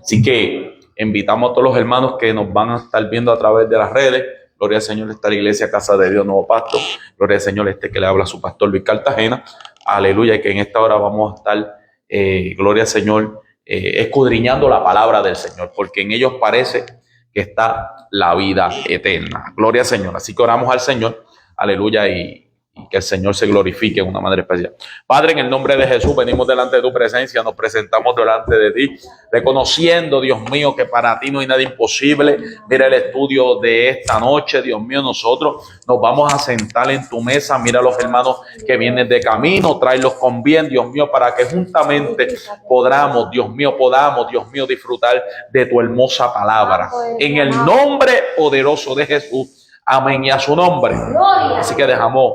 Así que invitamos a todos los hermanos que nos van a estar viendo a través de las redes. Gloria al Señor, está la iglesia Casa de Dios Nuevo Pasto. Gloria al Señor, que le habla a su pastor Luis Cartagena. Aleluya, que en esta hora vamos a estar, gloria al Señor, escudriñando la palabra del Señor, porque en ellos parece que está la vida eterna. Gloria al Señor. Así que oramos al Señor, aleluya, y que el Señor se glorifique en una manera especial. Padre, en el nombre de Jesús, venimos delante de tu presencia, nos presentamos delante de ti, reconociendo, Dios mío, que para ti no hay nada imposible. Mira el estudio de esta noche, Dios mío, nosotros nos vamos a sentar en tu mesa. Mira a los hermanos que vienen de camino, tráelos con bien, Dios mío, para que juntamente podamos, Dios mío, disfrutar de tu hermosa palabra. En el nombre poderoso de Jesús. Amén, y a su nombre. Así que dejamos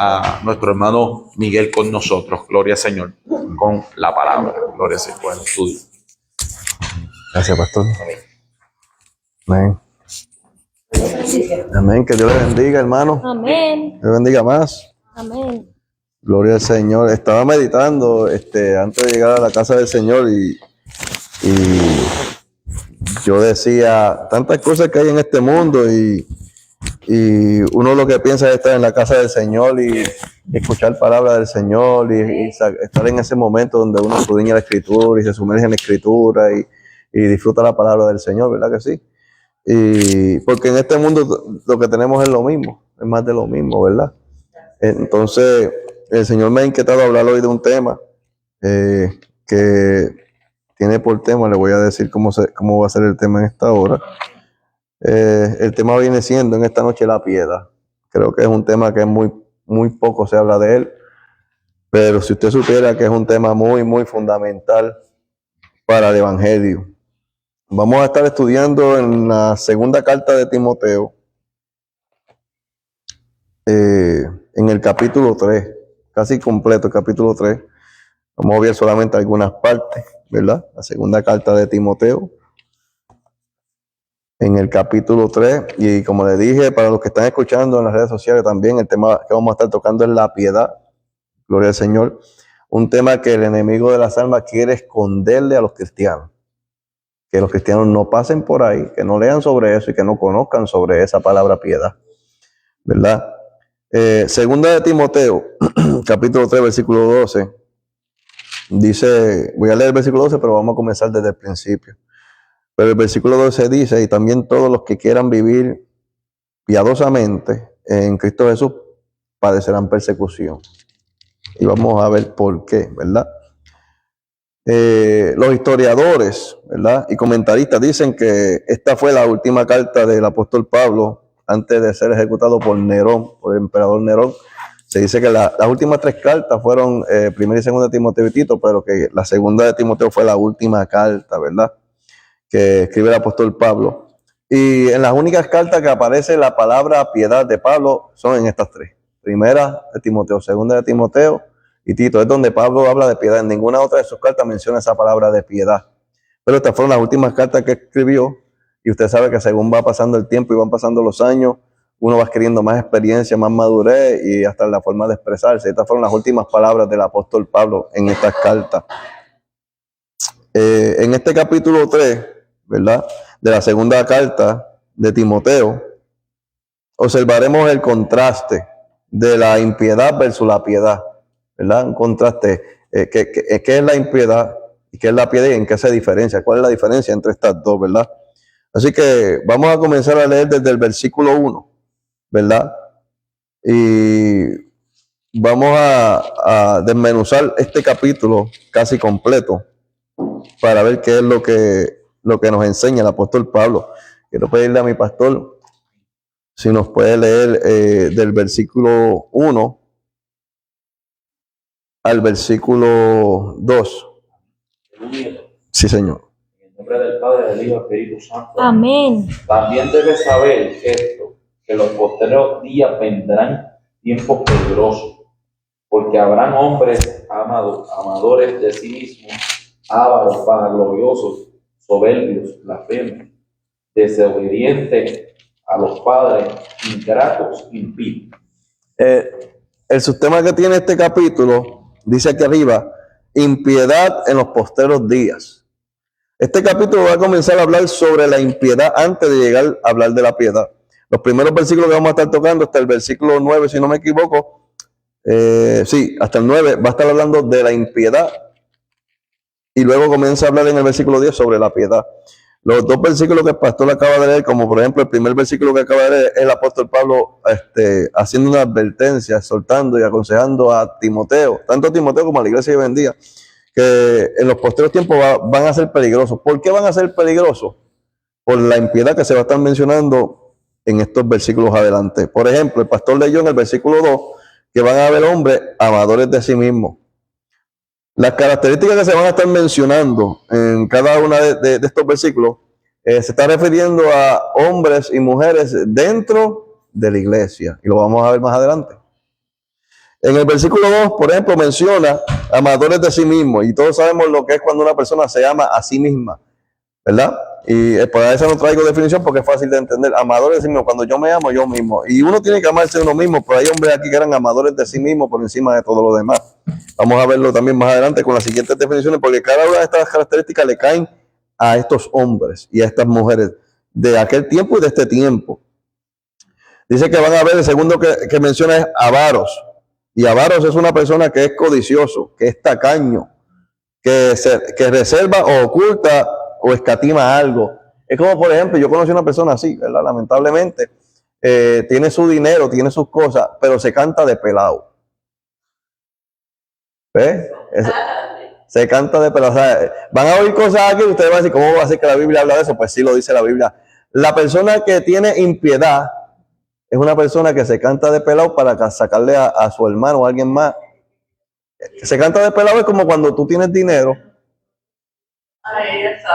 a nuestro hermano Miguel con nosotros. Gloria al Señor, con la palabra. Gloria al Señor, con el estudio. Gracias, pastor. Amén. Amén. Que Dios le bendiga, hermano. Amén. Que Dios bendiga más. Amén. Gloria al Señor. Estaba meditando antes de llegar a la casa del Señor y yo decía tantas cosas que hay en este mundo y uno lo que piensa es estar en la casa del Señor y escuchar palabras del Señor y estar en ese momento donde uno escudriña la Escritura y se sumerge en la Escritura y disfruta la palabra del Señor, ¿verdad que sí? Y porque en este mundo lo que tenemos es lo mismo, es más de lo mismo, ¿verdad? Entonces, el Señor me ha inquietado a hablar hoy de un tema que tiene por tema, le voy a decir cómo va a ser el tema en esta hora. El tema viene siendo en esta noche la piedad. Creo que es un tema que muy poco se habla de él, pero si usted supiera que es un tema muy fundamental para el Evangelio. Vamos a estar estudiando en la segunda carta de Timoteo, en el capítulo 3, casi completo el capítulo 3. Vamos a ver solamente algunas partes, ¿verdad? La segunda carta de Timoteo, en el capítulo 3, y como le dije, para los que están escuchando en las redes sociales también, el tema que vamos a estar tocando es la piedad. Gloria al Señor. Un tema que el enemigo de las almas quiere esconderle a los cristianos. Que los cristianos no pasen por ahí, que no lean sobre eso y que no conozcan sobre esa palabra piedad, ¿verdad? Segunda de Timoteo, capítulo 3, versículo 12, dice, voy a leer el versículo 12, pero vamos a comenzar desde el principio. Pero el versículo 12 dice, y también todos los que quieran vivir piadosamente en Cristo Jesús padecerán persecución. Y vamos a ver por qué, ¿verdad? Los historiadores, ¿verdad?, y comentaristas dicen que esta fue la última carta del apóstol Pablo antes de ser ejecutado por Nerón, por el emperador Nerón. Se dice que las últimas 3 cartas fueron primera y segunda de Timoteo y Tito, pero que la segunda de Timoteo fue la última carta, ¿verdad?, que escribe el apóstol Pablo. Y en las únicas cartas que aparece la palabra piedad de Pablo son en estas 3. Primera de Timoteo, segunda de Timoteo y Tito. Es donde Pablo habla de piedad. En ninguna otra de sus cartas menciona esa palabra de piedad. Pero estas fueron las últimas cartas que escribió. Y usted sabe que según va pasando el tiempo y van pasando los años, uno va adquiriendo más experiencia, más madurez y hasta la forma de expresarse. Estas fueron las últimas palabras del apóstol Pablo en estas cartas. En este capítulo 3, ¿verdad?, de la segunda carta de Timoteo, observaremos el contraste de la impiedad versus la piedad, ¿verdad? Un contraste. ¿Qué es la impiedad y qué es la piedad y en qué se diferencia? ¿Cuál es la diferencia entre estas dos, verdad? Así que vamos a comenzar a leer desde el versículo 1, ¿verdad? Y vamos a desmenuzar este capítulo casi completo para ver qué es lo que nos enseña el apóstol Pablo. Quiero pedirle a mi pastor si nos puede leer del versículo 1 al versículo 2. Sí, Señor. En el nombre del Padre, del Hijo y del Espíritu Santo. Amén. También debes saber esto, que los posteriores días vendrán tiempos peligrosos, porque habrán hombres amadores de sí mismos, ávaros, vanagloriosos, soberbios, blasfemos, desobedientes a los padres, ingratos, impíos. El subtema que tiene este capítulo dice aquí arriba: impiedad en los posteros días. Este capítulo va a comenzar a hablar sobre la impiedad antes de llegar a hablar de la piedad. Los primeros versículos que vamos a estar tocando, hasta el versículo 9, si no me equivoco, sí, hasta el 9, va a estar hablando de la impiedad y luego comienza a hablar en el versículo 10 sobre la piedad. Los dos versículos que el pastor acaba de leer, como por ejemplo el primer versículo que acaba de leer, es el apóstol Pablo haciendo una advertencia, exhortando y aconsejando a Timoteo, tanto a Timoteo como a la iglesia de hoy en día, que en los posteriores tiempos van a ser peligrosos. ¿Por qué van a ser peligrosos? Por la impiedad que se va a estar mencionando en estos versículos adelante. Por ejemplo, el pastor leyó en el versículo 2 que van a haber hombres amadores de sí mismos. Las características que se van a estar mencionando en cada uno de estos versículos se está refiriendo a hombres y mujeres dentro de la iglesia. Y lo vamos a ver más adelante. En el versículo 2, por ejemplo, menciona amadores de sí mismos. Y todos sabemos lo que es cuando una persona se ama a sí misma, ¿verdad? Y por eso no traigo definición porque es fácil de entender. Amadores de sí mismos, cuando yo me amo yo mismo. Y uno tiene que amarse a uno mismo, pero hay hombres aquí que eran amadores de sí mismos por encima de todo lo demás. Vamos a verlo también más adelante con las siguientes definiciones, porque cada una de estas características le caen a estos hombres y a estas mujeres de aquel tiempo y de este tiempo. Dice que van a ver, el segundo que menciona es avaros. Y avaros es una persona que es codicioso, que es tacaño, que reserva o oculta o escatima algo. Es como, por ejemplo, yo conocí a una persona así, ¿verdad? Lamentablemente, tiene su dinero, tiene sus cosas, pero se canta de pelado. ¿Ves? Se canta de pelado. O sea, van a oír cosas aquí y ustedes van a decir, ¿cómo va a ser que la Biblia habla de eso? Pues sí lo dice la Biblia. La persona que tiene impiedad es una persona que se canta de pelado para sacarle a su hermano o a alguien más. Se canta de pelado es como cuando tú tienes dinero.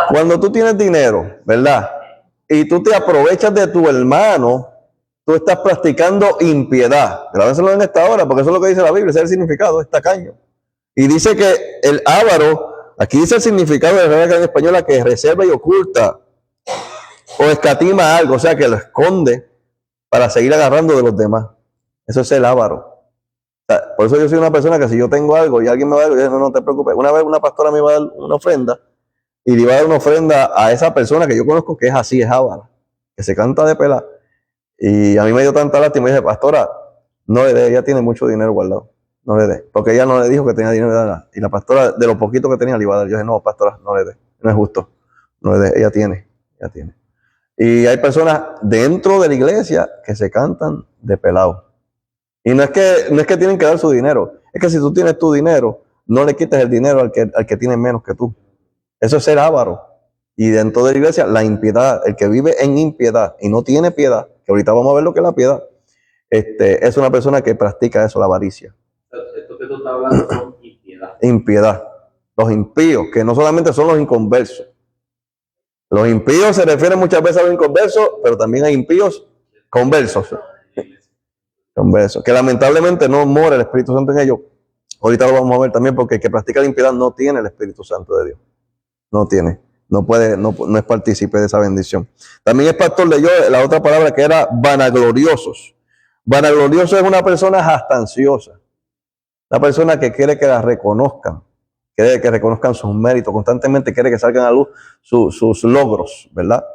Cuando tú tienes dinero, ¿verdad? Y tú te aprovechas de tu hermano, tú estás practicando impiedad. Grábenselo en esta hora, porque eso es lo que dice la Biblia, ese es el significado, es tacaño. Y dice que el avaro, aquí dice el significado de la Real Academia Española, que reserva y oculta o escatima algo, o sea, que lo esconde para seguir agarrando de los demás. Eso es el avaro. O sea, por eso yo soy una persona que si yo tengo algo y alguien me va a dar algo, yo digo, no te preocupes. Una vez una pastora me iba a dar una ofrenda y le iba a dar una ofrenda a esa persona que yo conozco que es así, es avara, que se canta de pela. Y a mí me dio tanta lástima y me dije, pastora, no le dé, ella tiene mucho dinero guardado, no le dé, porque ella no le dijo que tenía dinero de dar. Y la pastora, de lo poquito que tenía, le iba a dar. Yo dije, no, pastora, no le dé, no es justo, no le dé, ella tiene. Y hay personas dentro de la iglesia que se cantan de pelado. Y no es que tienen que dar su dinero, es que si tú tienes tu dinero, no le quites el dinero al que tiene menos que tú. Eso es ser avaro. Y dentro de la iglesia, la impiedad, el que vive en impiedad y no tiene piedad, que ahorita vamos a ver lo que es la piedad, es una persona que practica eso, la avaricia. Esto que tú estás hablando son impiedad. Impiedad. Los impíos, que no solamente son los inconversos. Los impíos se refieren muchas veces a los inconversos, pero también hay impíos conversos. Conversos, que lamentablemente no mora el Espíritu Santo en ellos. Ahorita lo vamos a ver también, porque el que practica la impiedad no tiene el Espíritu Santo de Dios. No tiene, no puede, no es partícipe de esa bendición. También el pastor leyó la otra palabra que era vanagloriosos. Vanaglorioso es una persona jactanciosa, una persona que quiere que la reconozcan, quiere que reconozcan sus méritos, constantemente quiere que salgan a luz sus logros, ¿verdad?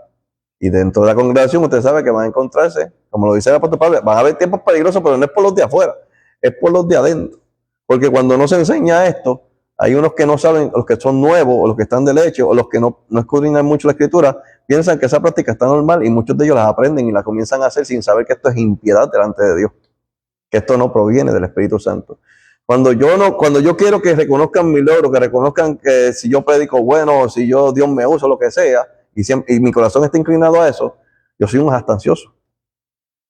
Y dentro de la congregación usted sabe que van a encontrarse, como lo dice el apóstol Pablo, van a haber tiempos peligrosos, pero no es por los de afuera, es por los de adentro. Porque cuando no se enseña esto, hay unos que no saben, los que son nuevos, o los que están de leche, o los que no escudriñan mucho la escritura, piensan que esa práctica está normal y muchos de ellos las aprenden y la comienzan a hacer sin saber que esto es impiedad delante de Dios, que esto no proviene del Espíritu Santo. Cuando yo quiero que reconozcan mi logro, que reconozcan que si yo predico bueno, o si Dios me usa, lo que sea, y mi corazón está inclinado a eso, yo soy un jactancioso.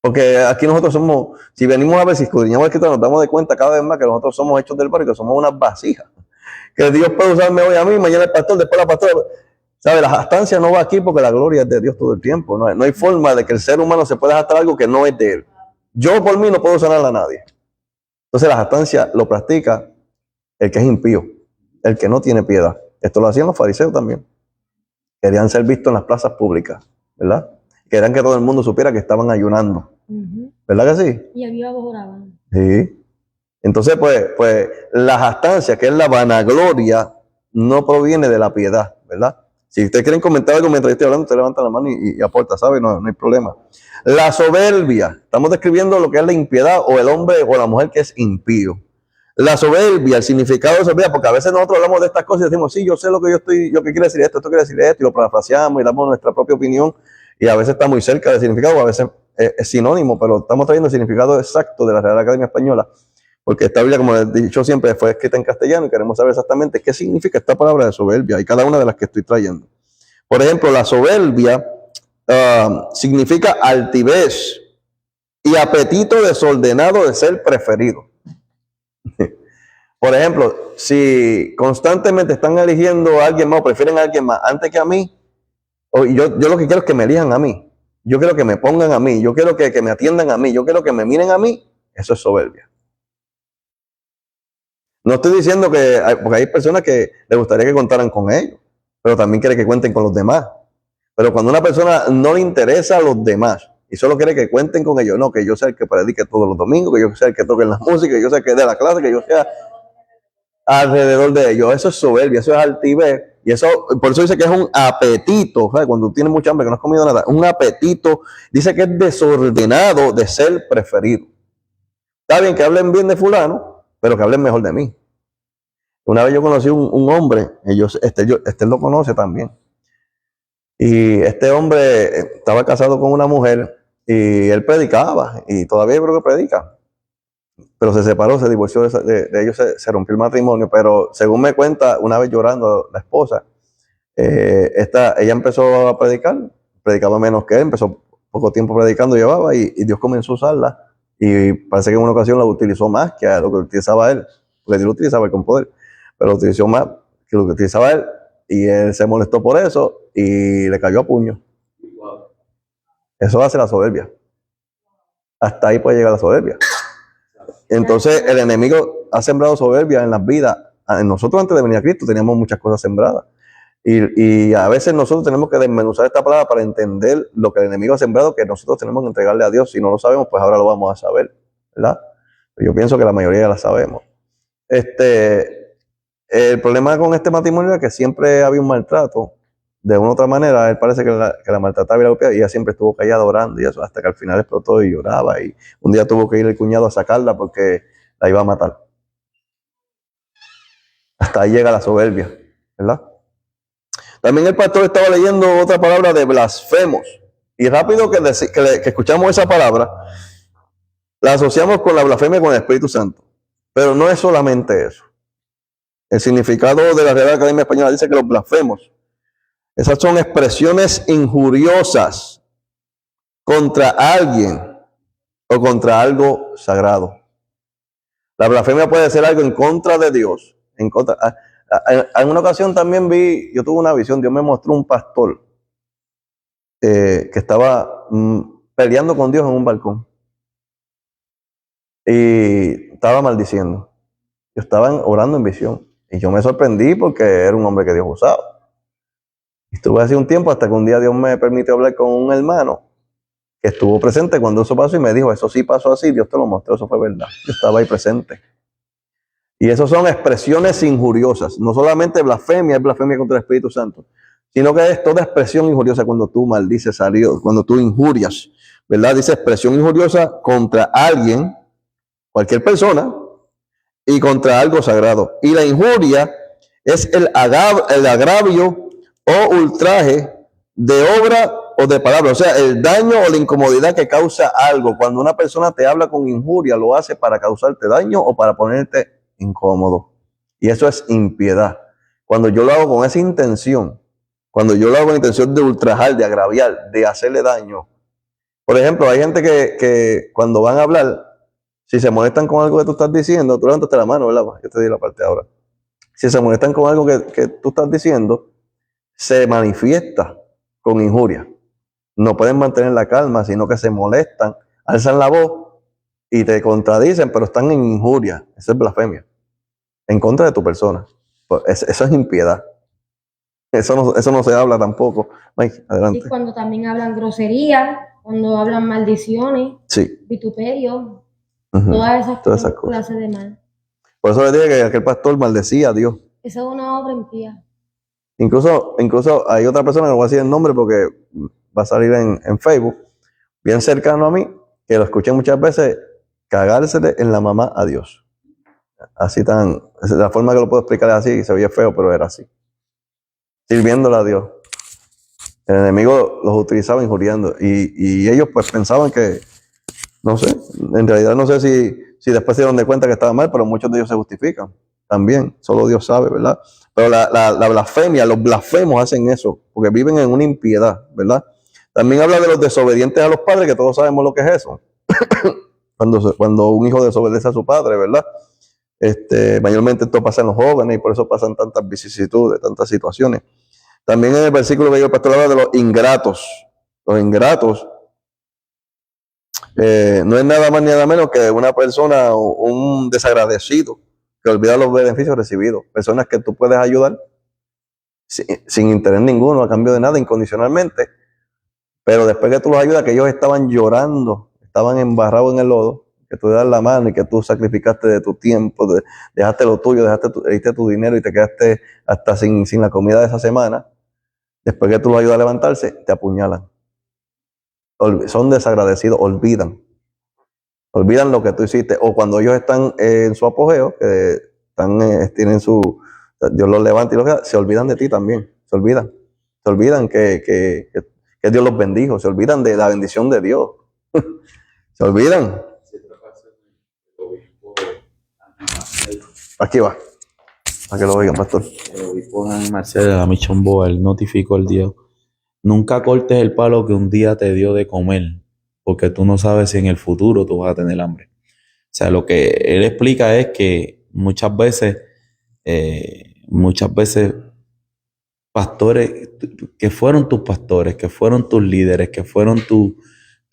Porque aquí nosotros somos, si venimos a ver, si escudriñamos la escritura, nos damos de cuenta cada vez más que nosotros somos hechos del barro, que somos unas vasijas. Que Dios puede usarme hoy a mí, mañana el pastor, después la pastora. ¿Sabe? La jactancia no va aquí porque la gloria es de Dios todo el tiempo. No hay forma de que el ser humano se pueda jactar algo que no es de él. Yo por mí no puedo sanar a nadie. Entonces la jactancia lo practica el que es impío, el que no tiene piedad. Esto lo hacían los fariseos también. Querían ser vistos en las plazas públicas, ¿verdad? Querían que todo el mundo supiera que estaban ayunando. ¿Verdad que sí? Y había oraban. Sí. Entonces, pues la jactancia, que es la vanagloria, no proviene de la piedad, ¿verdad? Si ustedes quieren comentar algo mientras yo estoy hablando, ustedes levantan la mano y aporta, ¿sabe? No hay problema. La soberbia. Estamos describiendo lo que es la impiedad o el hombre o la mujer que es impío. La soberbia, el significado de soberbia, porque a veces nosotros hablamos de estas cosas y decimos, sí, yo sé lo que yo que quiere decir esto quiere decir esto, y lo parafraseamos y damos nuestra propia opinión, y a veces está muy cerca del significado, o a veces es sinónimo, pero estamos trayendo el significado exacto de la Real Academia Española, porque esta Biblia, como les he dicho siempre, fue escrita en castellano y queremos saber exactamente qué significa esta palabra de soberbia y cada una de las que estoy trayendo. Por ejemplo, la soberbia significa altivez y apetito desordenado de ser preferido. Por ejemplo, si constantemente están eligiendo a alguien más o prefieren a alguien más antes que a mí, yo lo que quiero es que me elijan a mí. Yo quiero que me pongan a mí. Yo quiero que me atiendan a mí. Yo quiero que me miren a mí. Eso es soberbia. No estoy diciendo porque hay personas que les gustaría que contaran con ellos, pero también quiere que cuenten con los demás. Pero cuando a una persona no le interesa a los demás y solo quiere que cuenten con ellos, no, que yo sea el que predique todos los domingos, que yo sea el que toque la música, que yo sea el que dé la clase, que yo sea alrededor de ellos. Eso es soberbia, eso es altivez. Y eso, por eso dice que es un apetito, ¿sabes? Cuando tienes mucha hambre, que no has comido nada, un apetito, dice que es desordenado de ser preferido. Está bien que hablen bien de fulano, pero que hablen mejor de mí. Una vez yo conocí un hombre, este lo conoce también. Y este hombre estaba casado con una mujer y él predicaba, y todavía yo creo que predica. Pero se separó, se divorció de ellos, se rompió el matrimonio, pero según me cuenta, una vez llorando la esposa, ella empezó a predicar, predicaba menos que él, empezó poco tiempo predicando, llevaba, y Dios comenzó a usarla, y parece que en una ocasión la utilizó más que a lo que utilizaba él, porque Dios lo utilizaba él con poder, pero lo utilizó más que lo que utilizaba él, y él se molestó por eso, y le cayó a puño. Eso hace la soberbia. Hasta ahí puede llegar la soberbia. Entonces el enemigo ha sembrado soberbia en las vidas. Nosotros antes de venir a Cristo teníamos muchas cosas sembradas. Y a veces nosotros tenemos que desmenuzar esta palabra para entender lo que el enemigo ha sembrado, que nosotros tenemos que entregarle a Dios. Si no lo sabemos, pues ahora lo vamos a saber, ¿verdad? Yo pienso que la mayoría la sabemos. El problema con este matrimonio era que siempre había un maltrato. De una u otra manera, él parece que la maltrataba y la golpeaba, y ella siempre estuvo callada orando y eso, hasta que al final explotó y lloraba, y un día tuvo que ir el cuñado a sacarla porque la iba a matar. Hasta ahí llega la soberbia, ¿verdad? También el pastor estaba leyendo otra palabra de blasfemos, y rápido que escuchamos esa palabra, la asociamos con la blasfemia con el Espíritu Santo, pero no es solamente eso. El significado de la Real Academia Española dice que los blasfemos, esas son expresiones injuriosas contra alguien o contra algo sagrado. La blasfemia puede ser algo en contra de Dios. En una ocasión también yo tuve una visión, Dios me mostró un pastor que estaba peleando con Dios en un balcón. Y estaba maldiciendo. Yo estaba orando en visión. Y yo me sorprendí porque era un hombre que Dios usaba. Estuve hace un tiempo hasta que un día Dios me permitió hablar con un hermano que estuvo presente cuando eso pasó y me dijo, eso sí pasó así, Dios te lo mostró, eso fue verdad. Yo estaba ahí presente. Y eso son expresiones injuriosas. No solamente blasfemia, es blasfemia contra el Espíritu Santo, sino que es toda expresión injuriosa cuando tú maldices a Dios, cuando tú injurias, ¿verdad? Dice expresión injuriosa contra alguien, cualquier persona, y contra algo sagrado. Y la injuria es el agravio o ultraje de obra o de palabra, o sea, el daño o la incomodidad que causa algo. Cuando una persona te habla con injuria, lo hace para causarte daño o para ponerte incómodo. Y eso es impiedad. Cuando yo lo hago con esa intención, cuando yo lo hago con la intención de ultrajar, de agraviar, de hacerle daño. Por ejemplo, hay gente que cuando van a hablar, si se molestan con algo que tú estás diciendo, tú levantaste la mano, ¿verdad? Yo te di la parte ahora. Si se molestan con algo que tú estás diciendo, se manifiesta con injuria. No pueden mantener la calma, sino que se molestan, alzan la voz y te contradicen, pero están en injuria. Eso es blasfemia. En contra de tu persona. Pues eso es impiedad. Eso no se habla tampoco. Mike, adelante. Y cuando también hablan groserías, cuando hablan maldiciones, sí, vituperio, todas esas cosas. Clases de mal. Por eso le dije que aquel pastor maldecía a Dios. Esa es una obra impía. Incluso hay otra persona, no voy a decir el nombre porque va a salir en Facebook, bien cercano a mí, que lo escuché muchas veces, cagársele en la mamá a Dios. Así la forma que lo puedo explicar es así, se oye feo, pero era así. Sirviéndole a Dios. El enemigo los utilizaba injuriando. Y ellos pues pensaban que, no sé, en realidad no sé si después se dieron de cuenta que estaba mal, pero muchos de ellos se justifican también. Solo Dios sabe, ¿verdad? Pero la blasfemia, los blasfemos hacen eso, porque viven en una impiedad, ¿verdad? También habla de los desobedientes a los padres, que todos sabemos lo que es eso. Cuando un hijo desobedece a su padre, ¿verdad? Mayormente esto pasa en los jóvenes y por eso pasan tantas vicisitudes, tantas situaciones. También en el versículo que yo el pastor habla de los ingratos. Los ingratos no es nada más ni nada menos que una persona, un desagradecido que olvida los beneficios recibidos. Personas que tú puedes ayudar sin interés ninguno, a cambio de nada, incondicionalmente. Pero después que tú los ayudas, que ellos estaban llorando, estaban embarrados en el lodo, que tú le das la mano y que tú sacrificaste de tu tiempo, dejaste lo tuyo, diste tu dinero y te quedaste hasta sin la comida de esa semana. Después que tú los ayudas a levantarse, te apuñalan. Son desagradecidos, olvidan lo que tú hiciste. O cuando ellos están en su apogeo, que tienen Dios los levanta y los queda, se olvidan de ti también. Se olvidan que Dios los bendijo, se olvidan de la bendición de Dios. Se olvidan. Aquí va, para que lo oigan, pastor. El obispo Marcelo de la Mission Board notificó el día: nunca cortes el palo que un día te dio de comer, porque tú no sabes si en el futuro tú vas a tener hambre. O sea, lo que él explica es que muchas veces pastores que fueron tus pastores, que fueron tus líderes, que fueron tu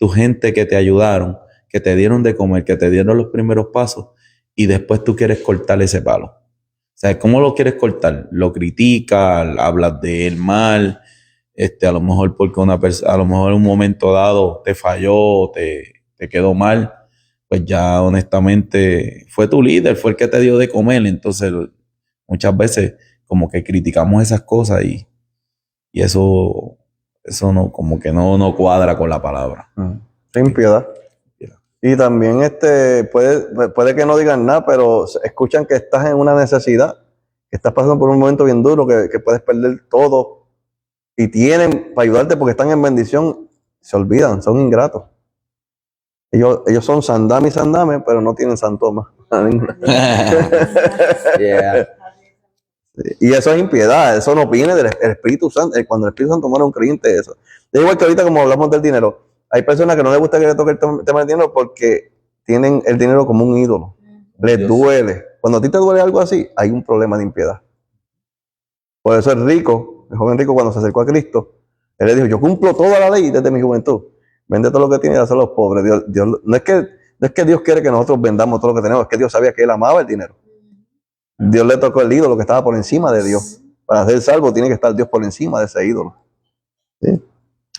gente que te ayudaron, que te dieron de comer, que te dieron los primeros pasos, y después tú quieres cortar ese palo. O sea, ¿cómo lo quieres cortar? Lo criticas, hablas de él mal, a lo mejor porque a lo mejor en un momento dado te falló, te quedó mal, pues ya honestamente fue tu líder, fue el que te dio de comer. Entonces muchas veces como que criticamos esas cosas y eso no, como que no cuadra con la palabra. Sin piedad. Y también puede que no digan nada, pero escuchan que estás en una necesidad, que estás pasando por un momento bien duro, que puedes perder todo, y tienen para ayudarte porque están en bendición, se olvidan, son ingratos. Ellos son Sandame y Sandame, pero no tienen San Tomás. Yeah. Y eso es impiedad, eso no viene del Espíritu Santo. Cuando el Espíritu Santo muere un creyente, eso. Es igual que ahorita como hablamos del dinero. Hay personas que no les gusta que le toque el tema del dinero porque tienen el dinero como un ídolo. Les duele. Cuando a ti te duele algo así, hay un problema de impiedad. Por eso el joven rico, cuando se acercó a Cristo, él le dijo: yo cumplo toda la ley desde mi juventud. Vende todo lo que tienes y dáselo a los pobres. No es que Dios quiere que nosotros vendamos todo lo que tenemos, es que Dios sabía que él amaba el dinero. Dios le tocó el ídolo que estaba por encima de Dios. Para ser salvo tiene que estar Dios por encima de ese ídolo. ¿Sí?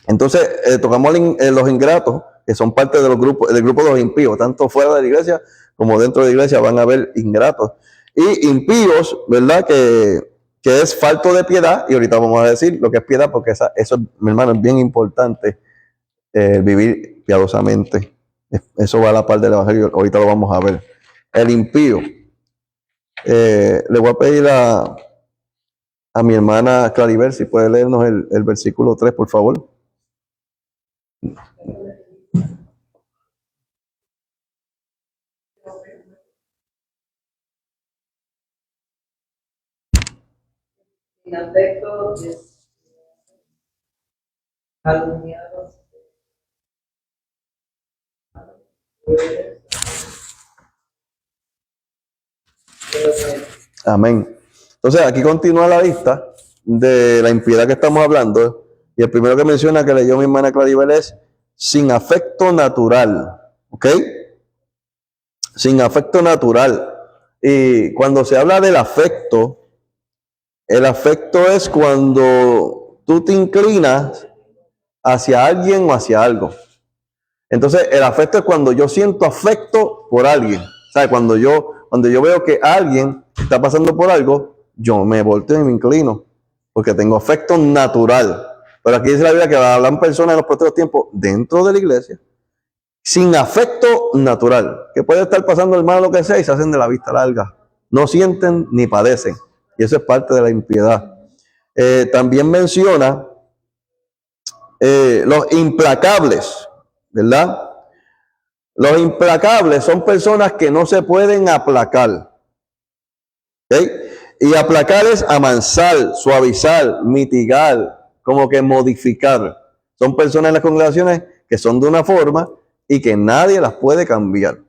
Entonces tocamos los ingratos, que son parte del grupo de los impíos, tanto fuera de la iglesia como dentro de la iglesia van a haber ingratos. Y impíos, ¿verdad? Que es falto de piedad, y ahorita vamos a decir lo que es piedad, porque eso, mi hermano, es bien importante, vivir piadosamente. Eso va a la par del evangelio, ahorita lo vamos a ver. El impío. Le voy a pedir a mi hermana Claribel si puede leernos el versículo 3, por favor. En afecto, calumniados, Amén. Entonces aquí continúa la lista de la impiedad que estamos hablando, y el primero que menciona, que leyó mi hermana Claribel, es sin afecto natural. ¿Ok? Sin afecto natural. Y cuando se habla del afecto, el afecto es cuando tú te inclinas hacia alguien o hacia algo. Entonces el afecto es cuando yo siento afecto por alguien. O sea, cuando yo veo que alguien está pasando por algo, yo me volteo y me inclino porque tengo afecto natural. Pero aquí dice la Biblia que hablan personas en los próximos tiempos dentro de la iglesia sin afecto natural, que puede estar pasando el mal o lo que sea y se hacen de la vista larga. No sienten ni padecen. Y eso es parte de la impiedad. También menciona los implacables, ¿verdad? Los implacables son personas que no se pueden aplacar. ¿Okay? Y aplacar es amansar, suavizar, mitigar, como que modificar. Son personas en las congregaciones que son de una forma y que nadie las puede cambiar.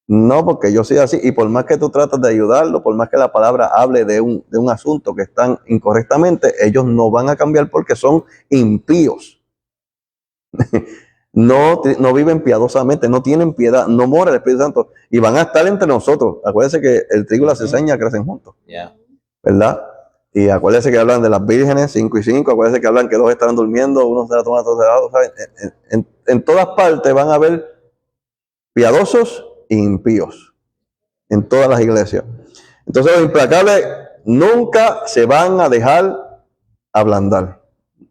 No, porque yo soy así, y por más que tú tratas de ayudarlo, por más que la palabra hable de un asunto que están incorrectamente, ellos no van a cambiar porque son impíos. No viven piadosamente, no tienen piedad, no mora el Espíritu Santo, y van a estar entre nosotros. Acuérdense que el trigo y la cizaña crecen juntos, ¿verdad? Y acuérdense que hablan de las vírgenes, 5 y 5, acuérdense que hablan que 2 estarán durmiendo, uno se la toma, otro se la da, en todas partes van a haber piadosos e impíos, en todas las iglesias. Entonces los implacables nunca se van a dejar ablandar.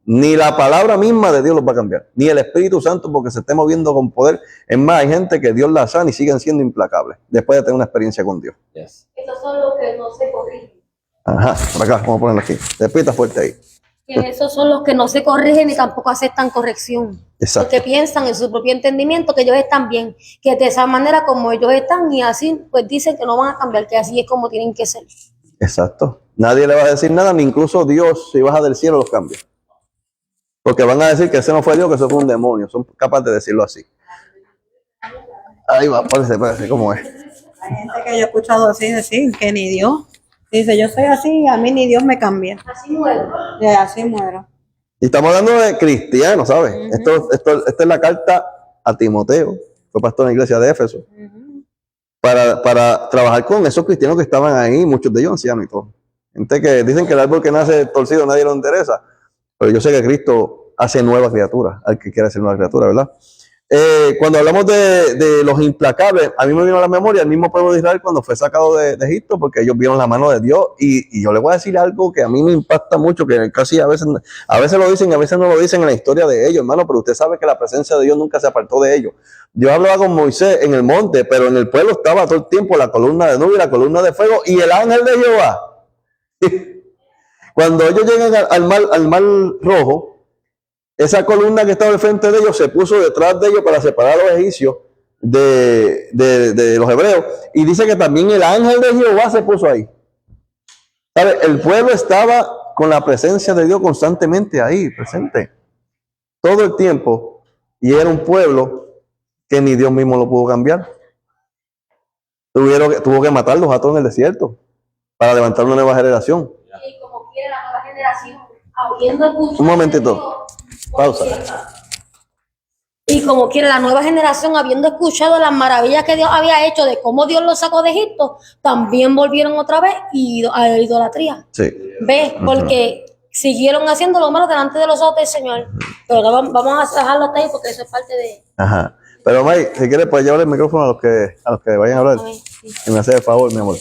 Ni la palabra misma de Dios los va a cambiar, ni el Espíritu Santo, porque se esté moviendo con poder. Es más, hay gente que Dios la sana y siguen siendo implacables después de tener una experiencia con Dios. Esos son los que no se corrigen. Ajá, por acá, vamos a ponerlo aquí. Repita fuerte ahí. Que esos son los que no se corrigen ni tampoco aceptan corrección. Exacto. Porque piensan en su propio entendimiento que ellos están bien, que de esa manera como ellos están y así, pues dicen que no van a cambiar, que así es como tienen que ser. Exacto. Nadie le va a decir nada, ni incluso Dios, si baja del cielo, los cambia. Porque van a decir que ese no fue Dios, que eso fue un demonio. Son capaces de decirlo así. Ahí va, parece, ¿cómo es? Hay gente que yo he escuchado así decir que ni Dios. Dice, yo soy así, a mí ni Dios me cambia. Así muero. Así muero. Y estamos hablando de cristianos, ¿sabes? Esta es la carta a Timoteo, fue pastor en la iglesia de Éfeso, para trabajar con esos cristianos que estaban ahí, muchos de ellos ancianos y todo. Gente que dicen que el árbol que nace torcido nadie lo endereza. Pero yo sé que Cristo hace nuevas criaturas, al que quiera hacer nueva criatura, ¿verdad? Cuando hablamos de los implacables, a mí me vino a la memoria el mismo pueblo de Israel cuando fue sacado de Egipto, porque ellos vieron la mano de Dios, y yo les voy a decir algo que a mí me impacta mucho, que casi a veces lo dicen y a veces no lo dicen en la historia de ellos, hermano, pero usted sabe que la presencia de Dios nunca se apartó de ellos. Dios hablaba con Moisés en el monte, pero en el pueblo estaba todo el tiempo la columna de nube y la columna de fuego y el ángel de Jehová. Cuando ellos llegan al mar rojo, esa columna que estaba al frente de ellos se puso detrás de ellos para separar a los egipcios de los hebreos. Y dice que también el ángel de Jehová se puso ahí. ¿Sabe? El pueblo estaba con la presencia de Dios constantemente ahí, presente. Todo el tiempo. Y era un pueblo que ni Dios mismo lo pudo cambiar. Tuvo que matarlos a todos en el desierto para levantar una nueva generación. Y como quiere la nueva generación, habiendo escuchado. Un momentito. Pausa. Y como quiere la nueva generación, habiendo escuchado las maravillas que Dios había hecho de cómo Dios los sacó de Egipto, también volvieron otra vez a la idolatría. Sí. ¿Ves? Porque siguieron haciendo lo malo delante de los ojos del Señor. Pero vamos a dejarlo hasta ahí porque eso es parte de. Ajá. Pero May, si quieres puedes llevar el micrófono a los que vayan a hablar. Y me hace el favor, mi amor.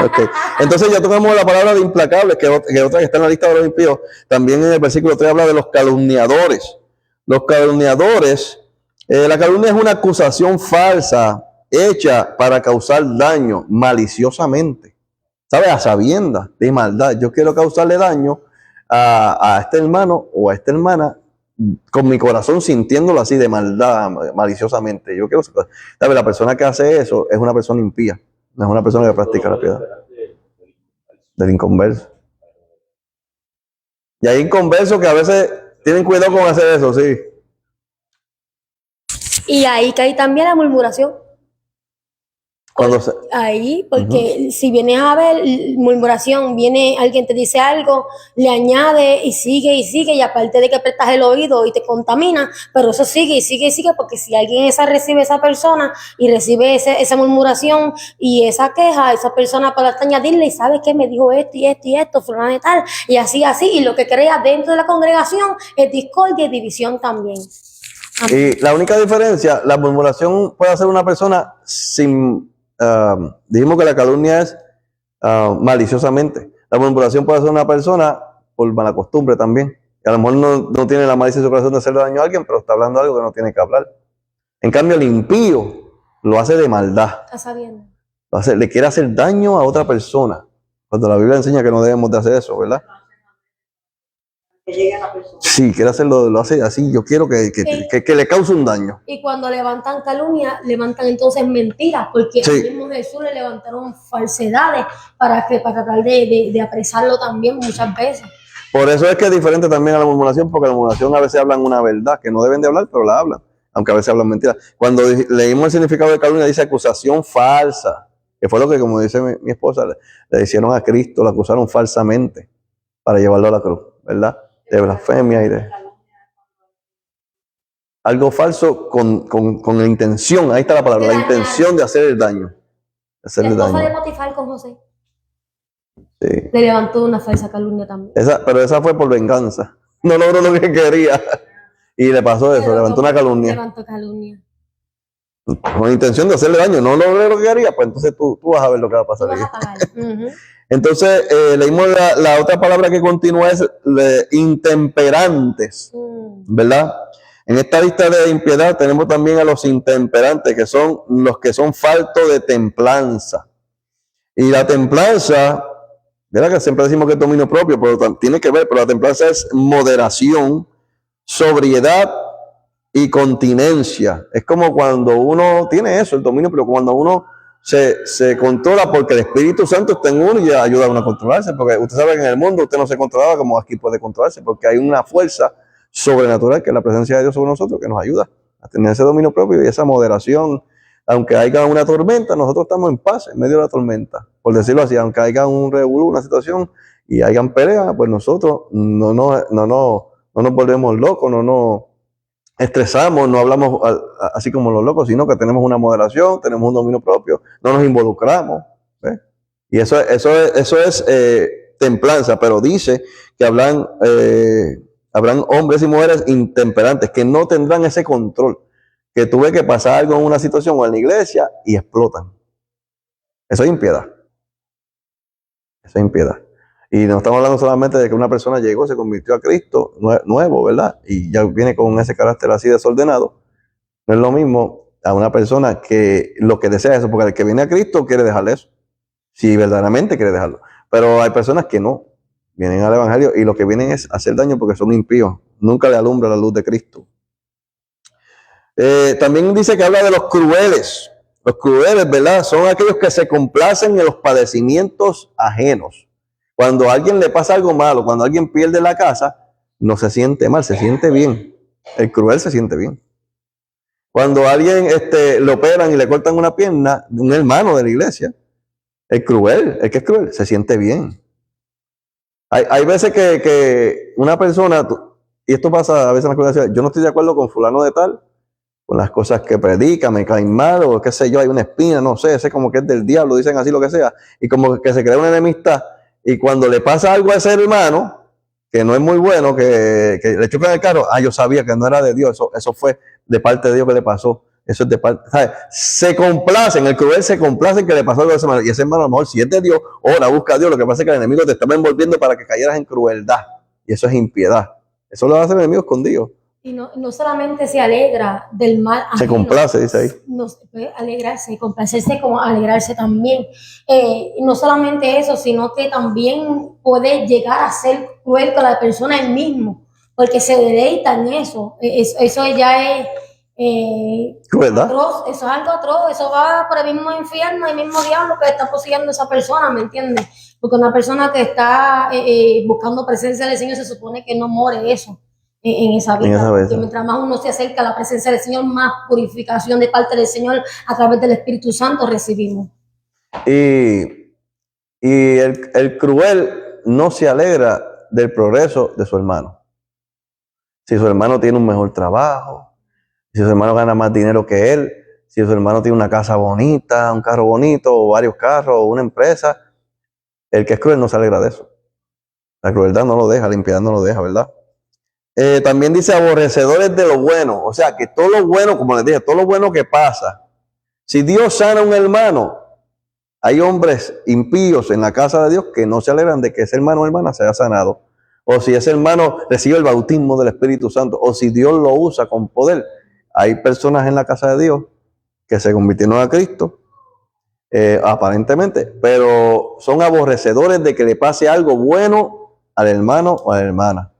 Okay. Entonces ya tocamos la palabra de implacables, que otra que está en la lista de los impíos. También en el versículo 3 habla de los calumniadores. Los calumniadores, la calumnia es una acusación falsa hecha para causar daño maliciosamente, ¿sabes? A sabiendas de maldad. Yo quiero causarle daño a este hermano o a esta hermana con mi corazón sintiéndolo así de maldad, maliciosamente. Yo quiero, ¿sabes? La persona que hace eso es una persona impía, no es una persona que practica la piedad. Del inconverso. Y hay inconversos que a veces tienen cuidado con hacer eso, sí. Y ahí cae también la murmuración. Ahí, porque si vienes a ver murmuración, viene alguien te dice algo, le añade y sigue, y aparte de que prestas el oído y te contamina, pero eso sigue y sigue, porque si alguien recibe esa persona y recibe esa murmuración y esa queja, esa persona puede hasta añadirle, y sabes que me dijo esto y esto, fulano y tal, y así, y lo que crea dentro de la congregación es discordia y división también. Y la única diferencia, la murmuración puede hacer una persona sin... dijimos que la calumnia es maliciosamente. La murmuración puede hacer una persona por mala costumbre también. Y a lo mejor no tiene la malicia en su corazón de hacerle daño a alguien, pero está hablando algo que no tiene que hablar. En cambio, el impío lo hace de maldad. Está sabiendo. Le quiere hacer daño a otra persona. Cuando la Biblia enseña que no debemos de hacer eso, ¿verdad? Que llegue a la persona. Sí, quiere hacerlo, lo hace así. Yo quiero que le cause un daño. Y cuando levantan calumnia, levantan entonces mentiras, porque Sí. al mismo Jesús le levantaron falsedades para tratar de apresarlo también muchas veces. Por eso es que es diferente también a la murmuración, porque la murmuración a veces hablan una verdad que no deben de hablar, pero la hablan, aunque a veces hablan mentiras. Cuando leímos el significado de calumnia, dice acusación falsa, que fue lo que, como dice mi esposa, le hicieron a Cristo, lo acusaron falsamente para llevarlo a la cruz, ¿verdad? De blasfemia y de algo falso con la intención, ahí está la palabra, la intención de hacer el daño. La Hacer el esposa de daño. Potifar con José Sí. le levantó una falsa calumnia también. Pero esa fue por venganza. No logró lo que quería. Y le pasó eso, levantó una calumnia. Levantó calumnia. Con la intención de hacerle daño. No logró lo que quería, pues entonces tú vas a ver lo que va a Tú pasar vas ahí. a pagar. Ujú. Entonces, leímos la otra palabra que continúa es intemperantes, ¿verdad? En esta lista de impiedad tenemos también a los intemperantes, que son los que son faltos de templanza. Y la templanza, ¿verdad? Que siempre decimos que es dominio propio, pero tiene que ver, pero la templanza es moderación, sobriedad y continencia. Es como cuando uno tiene eso, el dominio, pero cuando uno se controla porque el Espíritu Santo está en uno y ayuda a uno a controlarse, porque usted sabe que en el mundo usted no se controlaba como aquí puede controlarse, porque hay una fuerza sobrenatural que es la presencia de Dios sobre nosotros que nos ayuda a tener ese dominio propio y esa moderación. Aunque haya una tormenta, nosotros estamos en paz en medio de la tormenta, por decirlo así. Aunque haya un revolú, una situación y hayan peleas, pues nosotros no nos volvemos locos, no nos estresamos, no hablamos así como los locos, sino que tenemos una moderación, tenemos un dominio propio, no nos involucramos, ¿ves? Y eso es templanza, pero dice que habrán hombres y mujeres intemperantes que no tendrán ese control, que tuve que pasar algo en una situación o en la iglesia y explotan. Eso es impiedad. Eso es impiedad. Y no estamos hablando solamente de que una persona llegó, se convirtió a Cristo nuevo, ¿verdad? Y ya viene con ese carácter así desordenado. No es lo mismo a una persona que lo que desea eso, porque el que viene a Cristo quiere dejarle eso. Si verdaderamente quiere dejarlo. Pero hay personas que no. Vienen al Evangelio y lo que vienen es hacer daño porque son impíos. Nunca le alumbra la luz de Cristo. También dice que habla de los crueles. Los crueles, ¿verdad? Son aquellos que se complacen en los padecimientos ajenos. Cuando a alguien le pasa algo malo, cuando alguien pierde la casa, no se siente mal, se siente bien. El cruel se siente bien. Cuando a alguien lo operan y le cortan una pierna, un hermano de la iglesia, el que es cruel, se siente bien. Hay veces que una persona, y esto pasa a veces en la comunidad, yo no estoy de acuerdo con fulano de tal, con las cosas que predica, me caen mal, o qué sé yo, hay una espina, no sé, ese como que es del diablo, dicen así lo que sea, y como que se crea una enemistad, y cuando le pasa algo a ese hermano, que no es muy bueno, que le chocan el carro, yo sabía que no era de Dios, eso fue de parte de Dios que le pasó, eso es de parte, ¿sabes? Se complacen, el cruel se complace en que le pasó algo a ese hermano, y ese hermano a lo mejor si es de Dios, ora, busca a Dios, lo que pasa es que el enemigo te estaba envolviendo para que cayeras en crueldad, y eso es impiedad, eso lo hace el enemigo escondido. Y no solamente se alegra del mal ajeno, Se complace, dice ahí. No se puede alegrarse, complacerse como alegrarse también. No solamente eso, sino que también puede llegar a ser cruel con la persona él mismo, porque se deleita en eso. Eso ya es ¿Verdad? atroz, eso es algo atroz, eso va por el mismo infierno, el mismo diablo que está poseyendo a esa persona, ¿me entiendes? Porque una persona que está buscando presencia del Señor se supone que no more eso. En esa vida, porque mientras más uno se acerca a la presencia del Señor, más purificación de parte del Señor a través del Espíritu Santo recibimos. Y el cruel no se alegra del progreso de su hermano. Si su hermano tiene un mejor trabajo, si su hermano gana más dinero que él, si su hermano tiene una casa bonita, un carro bonito, o varios carros, o una empresa, el que es cruel no se alegra de eso. La crueldad no lo deja, la impiedad no lo deja, ¿verdad? También dice aborrecedores de lo bueno, o sea que todo lo bueno, como les dije, todo lo bueno que pasa, si Dios sana a un hermano, Hay hombres impíos en la casa de Dios que no se alegran de que ese hermano o hermana sea sanado, o si ese hermano recibe el bautismo del Espíritu Santo, o si Dios lo usa con poder. Hay personas en la casa de Dios que se convirtieron a Cristo, aparentemente, pero son aborrecedores de que le pase algo bueno al hermano o a la hermana.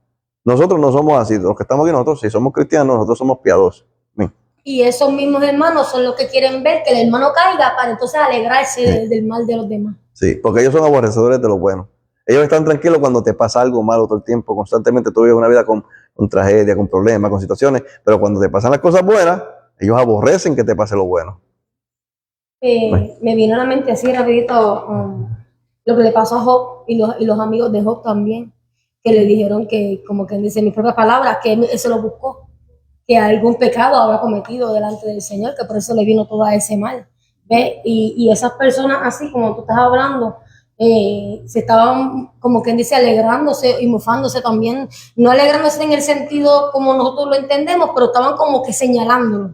Nosotros no somos así, los que estamos aquí, nosotros si somos cristianos, nosotros somos piadosos. Amén. Y esos mismos hermanos son los que quieren ver que el hermano caiga para entonces alegrarse del mal de los demás. Sí, porque ellos son aborrecedores de lo bueno. Ellos están tranquilos cuando te pasa algo malo todo el tiempo, constantemente tú vives una vida con tragedia, con problemas, con situaciones, pero cuando te pasan las cosas buenas, ellos aborrecen que te pase lo bueno. Me vino a la mente así rapidito lo que le pasó a Job y los amigos de Job también, que le dijeron que, como que dice mis propias palabras, que él se lo buscó, que algún pecado habrá cometido delante del Señor, que por eso le vino todo ese mal. ¿Ves? Y esas personas así, como tú estás hablando, se estaban, como quien dice, alegrándose y mofándose también, no alegrándose en el sentido como nosotros lo entendemos, pero estaban como que señalándolo,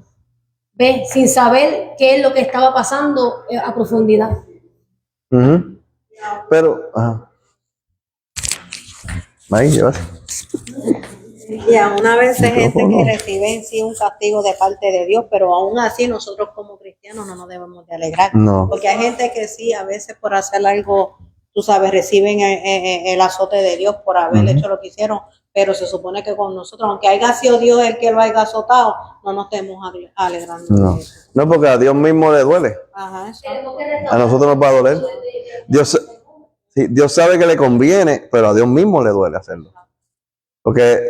¿ves? Sin saber qué es lo que estaba pasando a profundidad. Pero, ahí llevas. Y aún a veces gente que recibe en sí un castigo de parte de Dios, pero aún así nosotros como cristianos no nos debemos de alegrar. No. Porque hay gente que sí, a veces por hacer algo, tú sabes, reciben el azote de Dios por haber hecho lo que hicieron, pero se supone que con nosotros, aunque haya sido Dios el que lo haya azotado, no nos estemos alegrando. No. No, porque a Dios mismo le duele. Ajá, eso. A nosotros nos va a doler. Dios sabe que le conviene, pero a Dios mismo le duele hacerlo. Porque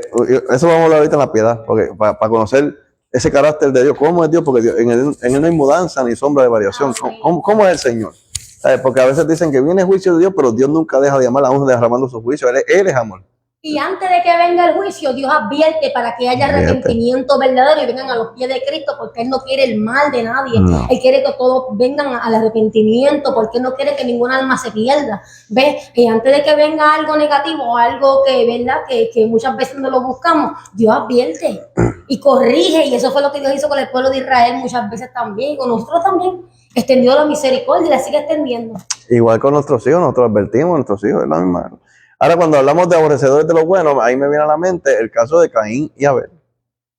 eso vamos a hablar ahorita en la piedad, porque para conocer ese carácter de Dios, cómo es Dios, porque en él no hay mudanza ni sombra de variación. ¿Cómo es el Señor? ¿Sabes? Porque a veces dicen que viene el juicio de Dios, pero Dios nunca deja de amar, aún derramando su juicio. Él es amor. Y antes de que venga el juicio, Dios advierte para que haya arrepentimiento verdadero y vengan a los pies de Cristo, porque Él no quiere el mal de nadie. No. Él quiere que todos vengan al arrepentimiento, porque Él no quiere que ninguna alma se pierda. ¿Ves? Y antes de que venga algo negativo, algo que, ¿verdad? Que muchas veces no lo buscamos, Dios advierte y corrige. Y eso fue lo que Dios hizo con el pueblo de Israel muchas veces también, con nosotros también. Extendió la misericordia y la sigue extendiendo. Igual con nuestros hijos, nosotros advertimos a nuestros hijos, es la misma. Ahora, cuando hablamos de aborrecedores de lo bueno, ahí me viene a la mente el caso de Caín y Abel.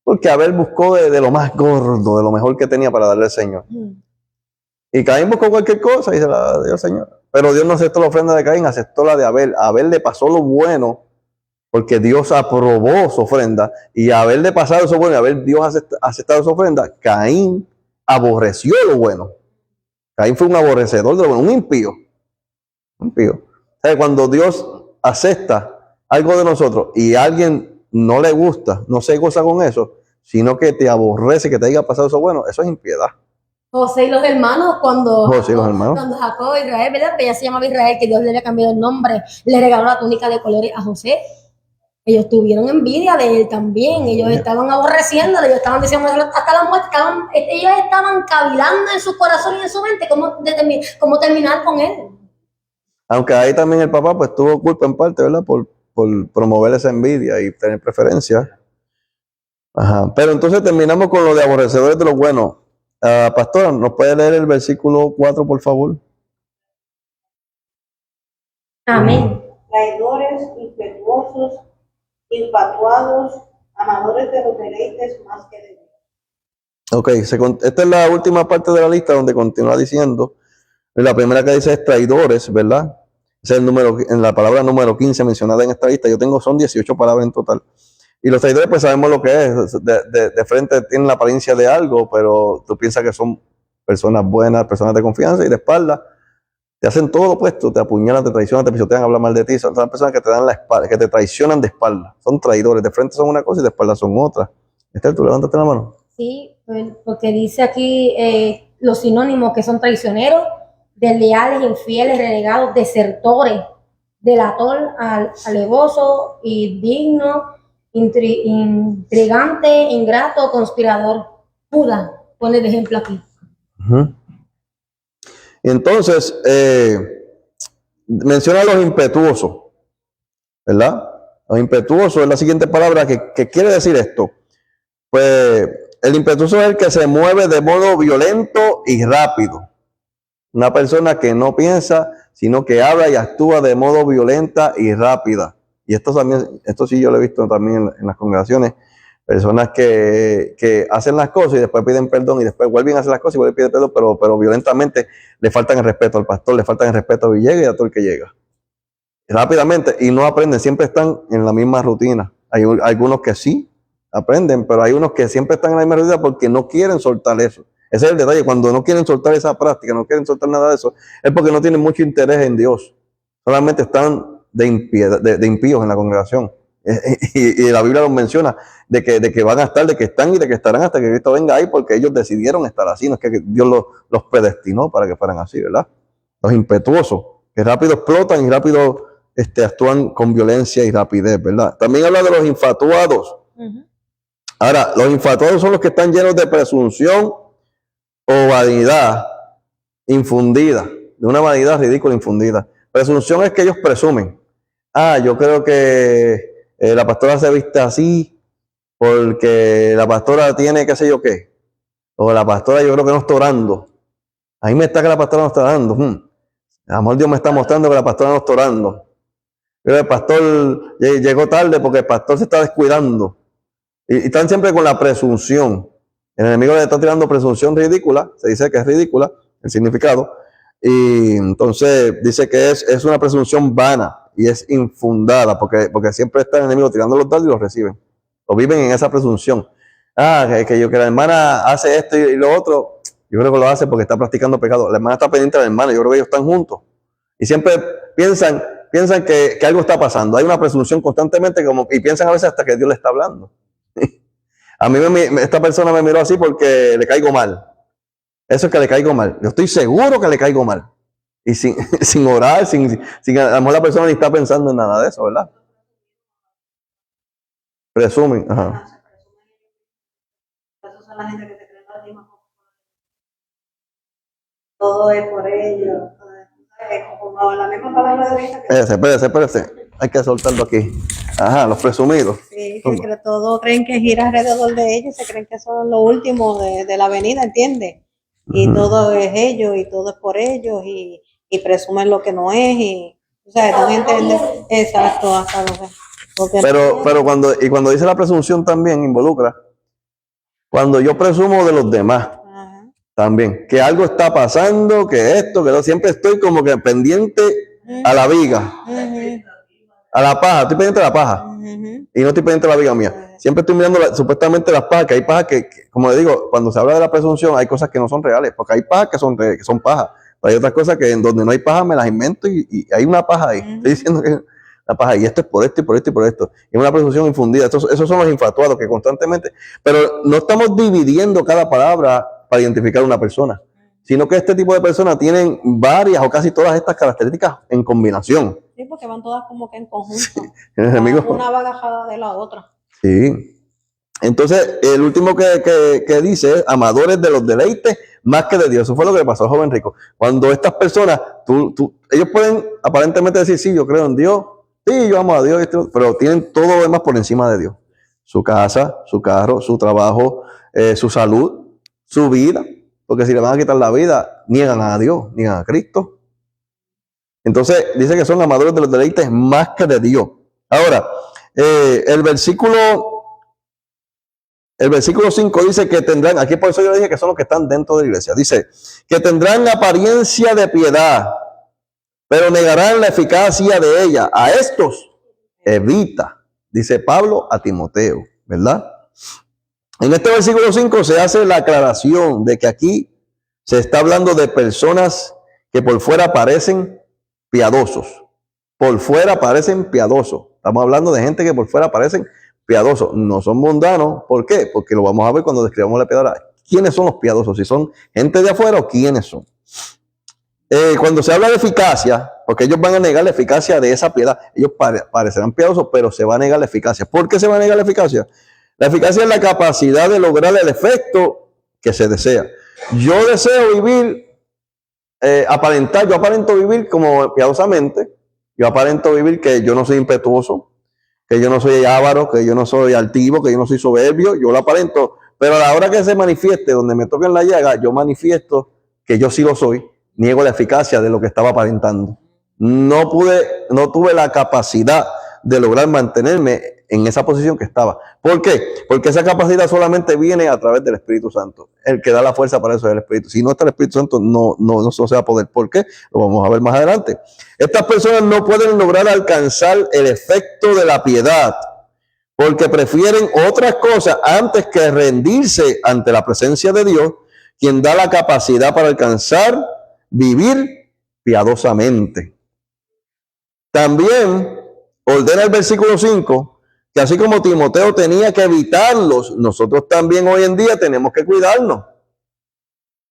Porque Abel buscó de lo más gordo, de lo mejor que tenía para darle al Señor. Y Caín buscó cualquier cosa y se la dio al Señor. Pero Dios no aceptó la ofrenda de Caín, aceptó la de Abel. A Abel le pasó lo bueno porque Dios aprobó su ofrenda. Y a Abel le pasado eso bueno y a Abel Dios aceptado su ofrenda. Caín aborreció lo bueno. Caín fue un aborrecedor de lo bueno, un impío. Un impío. O sea, cuando Dios acepta algo de nosotros y a alguien no le gusta, no se goza con eso, sino que te aborrece, que te haya pasado eso bueno, eso es impiedad. José y los hermanos, cuando Jacob y Israel, ¿verdad? Que ella se llamaba Israel, que Dios le había cambiado el nombre, le regaló la túnica de colores a José. Ellos tuvieron envidia de él también, ellos estaban aborreciéndole, ellos estaban diciendo hasta la muerte, ellos estaban cavilando en su corazón y en su mente cómo terminar con él. Aunque ahí también el papá pues tuvo culpa en parte, ¿verdad? Por promover esa envidia y tener preferencia. Ajá. Pero entonces terminamos con lo de aborrecedores de lo bueno. Pastora, ¿nos puede leer el versículo 4, por favor? Amén. Traidores, impetuosos, infatuados, amadores de los deleites más que de Dios. Ok, esta es la última parte de la lista donde continúa diciendo, la primera que dice es traidores, ¿verdad? Ese es el número, en la palabra número 15 mencionada en esta lista, son 18 palabras en total. Y los traidores pues sabemos lo que es, de frente tienen la apariencia de algo, pero tú piensas que son personas buenas, personas de confianza, y de espalda te hacen todo lo opuesto, te apuñalan, te traicionan, te pisotean, hablan mal de ti, son personas que te dan la espalda, que te traicionan de espalda, son traidores, de frente son una cosa y de espalda son otra. Esther, tú levántate la mano. Sí, porque dice aquí los sinónimos que son traicioneros, desleales, infieles, renegados, desertores, delator, alevoso, indigno, intrigante, ingrato, conspirador. Judas, pone de ejemplo aquí. Entonces, menciona a los impetuosos, ¿verdad? Los impetuosos es la siguiente palabra que quiere decir esto. Pues el impetuoso es el que se mueve de modo violento y rápido. Una persona que no piensa, sino que habla y actúa de modo violenta y rápida. Y esto también, esto sí yo lo he visto también en las congregaciones, personas que hacen las cosas y después piden perdón y después vuelven a hacer las cosas y vuelven a pedir perdón, pero violentamente le faltan el respeto al pastor, le faltan el respeto a Villegas y a todo el que llega. Rápidamente, y no aprenden, siempre están en la misma rutina. Hay algunos que sí aprenden, pero hay unos que siempre están en la misma rutina porque no quieren soltar eso. Ese es el detalle, cuando no quieren soltar esa práctica, no quieren soltar nada de eso, es porque no tienen mucho interés en Dios. Solamente están de impíos en la congregación. Y la Biblia los menciona de que van a estar, de que están y de que estarán hasta que Cristo venga ahí, porque ellos decidieron estar así, no es que Dios los predestinó para que fueran así, ¿verdad? Los impetuosos, que rápido explotan y rápido actúan con violencia y rapidez, ¿verdad? También habla de los infatuados. Ahora, los infatuados son los que están llenos de presunción o vanidad infundida, de una vanidad ridícula infundida. Presunción es que ellos presumen. Yo creo que la pastora se viste así porque la pastora tiene qué sé yo qué. O la pastora yo creo que no está orando. Ahí me está que la pastora no está orando. A lo mejor Dios me está mostrando que la pastora no está orando. Pero el pastor llegó tarde porque el pastor se está descuidando. Y están siempre con la presunción. El enemigo le está tirando presunción ridícula. Se dice que es ridícula el significado. Y entonces dice que es una presunción vana y es infundada porque siempre está el enemigo tirando los dardos y los reciben. O viven en esa presunción. Que la hermana hace esto y lo otro. Yo creo que lo hace porque está practicando pecado. La hermana está pendiente de la hermana. Yo creo que ellos están juntos. Y siempre piensan que algo está pasando. Hay una presunción constantemente y piensan a veces hasta que Dios le está hablando. A mí esta persona me miró así porque le caigo mal. Eso es que le caigo mal. Yo estoy seguro que le caigo mal. Y sin orar, a lo mejor la persona ni está pensando en nada de eso, ¿verdad? Presumen. Ajá. Esas son la gente que se cree la misma cosa. Todo es por ellos. Como la misma palabra de ahorita. Espérese. Hay que soltarlo aquí. Ajá, los presumidos. Sí, que todos creen que gira alrededor de ellos, se creen que son lo último de la avenida, ¿entiendes? Y todo es ellos, y todo es por ellos, y presumen lo que no es, y o sea, dan a entender, exacto, hasta lo que pero cuando dice la presunción también involucra, cuando yo presumo de los demás, también, que algo está pasando, que esto, que no, siempre estoy como que pendiente a la viga, a la paja, estoy pendiente de la paja, y no estoy pendiente de la viga mía. Siempre estoy mirando supuestamente las pajas, que hay pajas que, como le digo, cuando se habla de la presunción, hay cosas que no son reales, porque hay pajas que son pajas, pero hay otras cosas que en donde no hay paja me las invento y hay una paja ahí. Estoy diciendo que la paja, y esto es por esto y por esto y por esto. Es una presunción infundida. Esos son los infatuados que constantemente, pero no estamos dividiendo cada palabra para identificar a una persona, sino que este tipo de personas tienen varias o casi todas estas características en combinación. Sí, porque van todas como que en conjunto. Sí, el enemigo. Una bagajada de la otra. Sí. Entonces, el último que dice es amadores de los deleites más que de Dios. Eso fue lo que le pasó al joven rico. Cuando estas personas, ellos pueden aparentemente decir, sí, yo creo en Dios, sí, yo amo a Dios, pero tienen todo lo demás por encima de Dios. Su casa, su carro, su trabajo, su salud, su vida. Porque si le van a quitar la vida, niegan a Dios, niegan a Cristo. Entonces, dice que son amadores de los deleites más que de Dios. Ahora, el versículo 5 dice que tendrán, aquí por eso yo dije que son los que están dentro de la iglesia, dice que tendrán apariencia de piedad, pero negarán la eficacia de ella. A estos evita, dice Pablo a Timoteo, ¿verdad? En este versículo 5 se hace la aclaración de que aquí se está hablando de personas que por fuera parecen piadosos. Por fuera parecen piadosos. Estamos hablando de gente que por fuera parecen piadosos. No son mundanos. ¿Por qué? Porque lo vamos a ver cuando describamos la piedad. ¿Quiénes son los piadosos? ¿Si son gente de afuera o quiénes son? Cuando se habla de eficacia, porque ellos van a negar la eficacia de esa piedad. Ellos parecerán piadosos, pero se va a negar la eficacia. ¿Por qué se va a negar la eficacia? La eficacia es la capacidad de lograr el efecto que se desea. Yo deseo vivir, yo aparento vivir como piadosamente. Yo aparento vivir que yo no soy impetuoso, que yo no soy avaro, que yo no soy altivo, que yo no soy soberbio. Yo lo aparento, pero a la hora que se manifieste, donde me toquen la llaga, yo manifiesto que yo sí lo soy, niego la eficacia de lo que estaba aparentando. No tuve la capacidad de lograr mantenerme en esa posición que estaba. ¿Por qué? Porque esa capacidad solamente viene a través del Espíritu Santo. El que da la fuerza para eso es el Espíritu. Si no está el Espíritu Santo, no se va a poder. ¿Por qué? Lo vamos a ver más adelante. Estas personas no pueden lograr alcanzar el efecto de la piedad, porque prefieren otras cosas antes que rendirse ante la presencia de Dios, quien da la capacidad para alcanzar, vivir piadosamente. También ordena el versículo 5 que así como Timoteo tenía que evitarlos, nosotros también hoy en día tenemos que cuidarnos.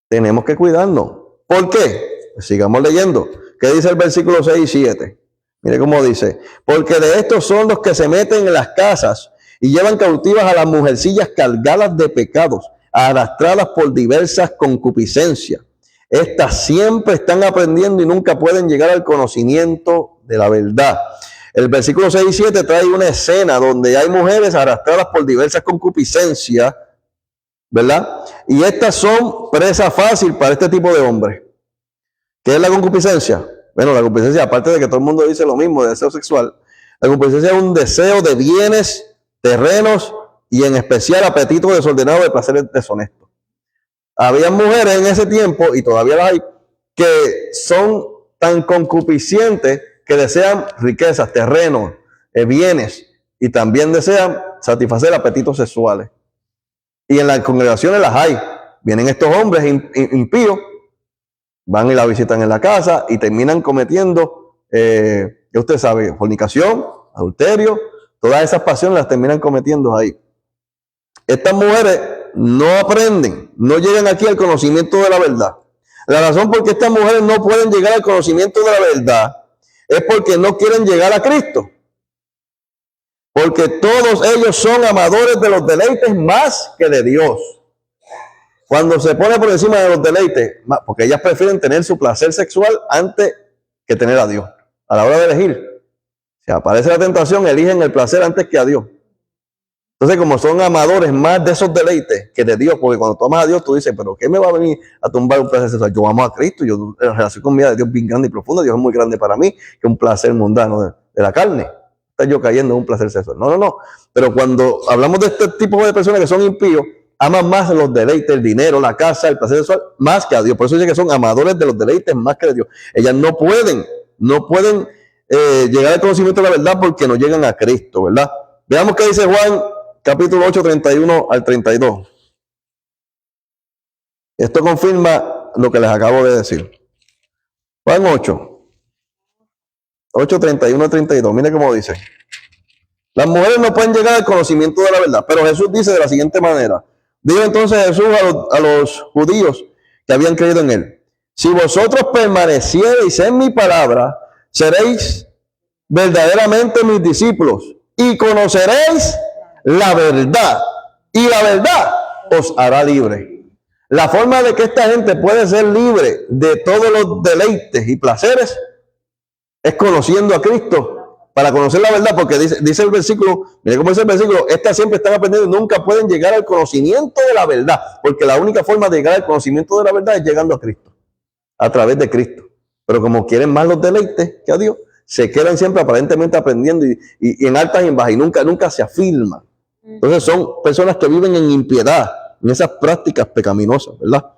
Tenemos que cuidarnos. ¿Por qué? Pues sigamos leyendo. ¿Qué dice el versículo 6 y 7? Mire cómo dice: porque de estos son los que se meten en las casas y llevan cautivas a las mujercillas cargadas de pecados, arrastradas por diversas concupiscencias. Estas siempre están aprendiendo y nunca pueden llegar al conocimiento de la verdad. El versículo 6 y 7 trae una escena donde hay mujeres arrastradas por diversas concupiscencias, ¿verdad? Y estas son presa fácil para este tipo de hombres. ¿Qué es la concupiscencia? Bueno, la concupiscencia, aparte de que todo el mundo dice lo mismo de deseo sexual, la concupiscencia es un deseo de bienes, terrenos y en especial apetito desordenado de placeres deshonestos. Había mujeres en ese tiempo, y todavía las hay, que son tan concupiscentes que desean riquezas, terrenos, bienes, y también desean satisfacer apetitos sexuales. Y en las congregaciones las hay. Vienen estos hombres impíos, van y la visitan en la casa y terminan cometiendo, ya usted sabe, fornicación, adulterio, todas esas pasiones las terminan cometiendo ahí. Estas mujeres no aprenden, no llegan aquí al conocimiento de la verdad. La razón por qué estas mujeres no pueden llegar al conocimiento de la verdad es porque no quieren llegar a Cristo. Porque todos ellos son amadores de los deleites más que de Dios. Cuando se pone por encima de los deleites, porque ellas prefieren tener su placer sexual antes que tener a Dios. A la hora de elegir, si aparece la tentación, eligen el placer antes que a Dios. Entonces, como son amadores más de esos deleites que de Dios, porque cuando tomas a Dios, tú dices, pero ¿qué me va a venir a tumbar un placer sexual? Yo amo a Cristo, yo la relación con mi de Dios es bien grande y profunda, Dios es muy grande para mí, que un placer mundano de la carne. Está yo cayendo en un placer sexual. No. Pero cuando hablamos de este tipo de personas que son impíos, aman más los deleites, el dinero, la casa, el placer sexual, más que a Dios. Por eso dice que son amadores de los deleites más que de Dios. Ellas no pueden llegar al conocimiento de la verdad porque no llegan a Cristo, ¿verdad? Veamos qué dice Juan, capítulo 8, 31 al 32. Esto confirma lo que les acabo de decir. Juan 8, 31 al 32. Mire cómo dice. Las mujeres no pueden llegar al conocimiento de la verdad, pero Jesús dice de la siguiente manera. Dijo entonces Jesús a los judíos que habían creído en él: si vosotros permaneciereis en mi palabra, seréis verdaderamente mis discípulos y conoceréis la verdad, y la verdad os hará libre. La forma de que esta gente puede ser libre de todos los deleites y placeres es conociendo a Cristo, para conocer la verdad, porque dice el versículo, mire cómo dice el versículo: estas siempre están aprendiendo y nunca pueden llegar al conocimiento de la verdad, porque la única forma de llegar al conocimiento de la verdad es llegando a Cristo, a través de Cristo. Pero como quieren más los deleites que a Dios, se quedan siempre aparentemente aprendiendo y en altas y en bajas, y nunca se afirman. Entonces son personas que viven en impiedad, en esas prácticas pecaminosas, ¿verdad?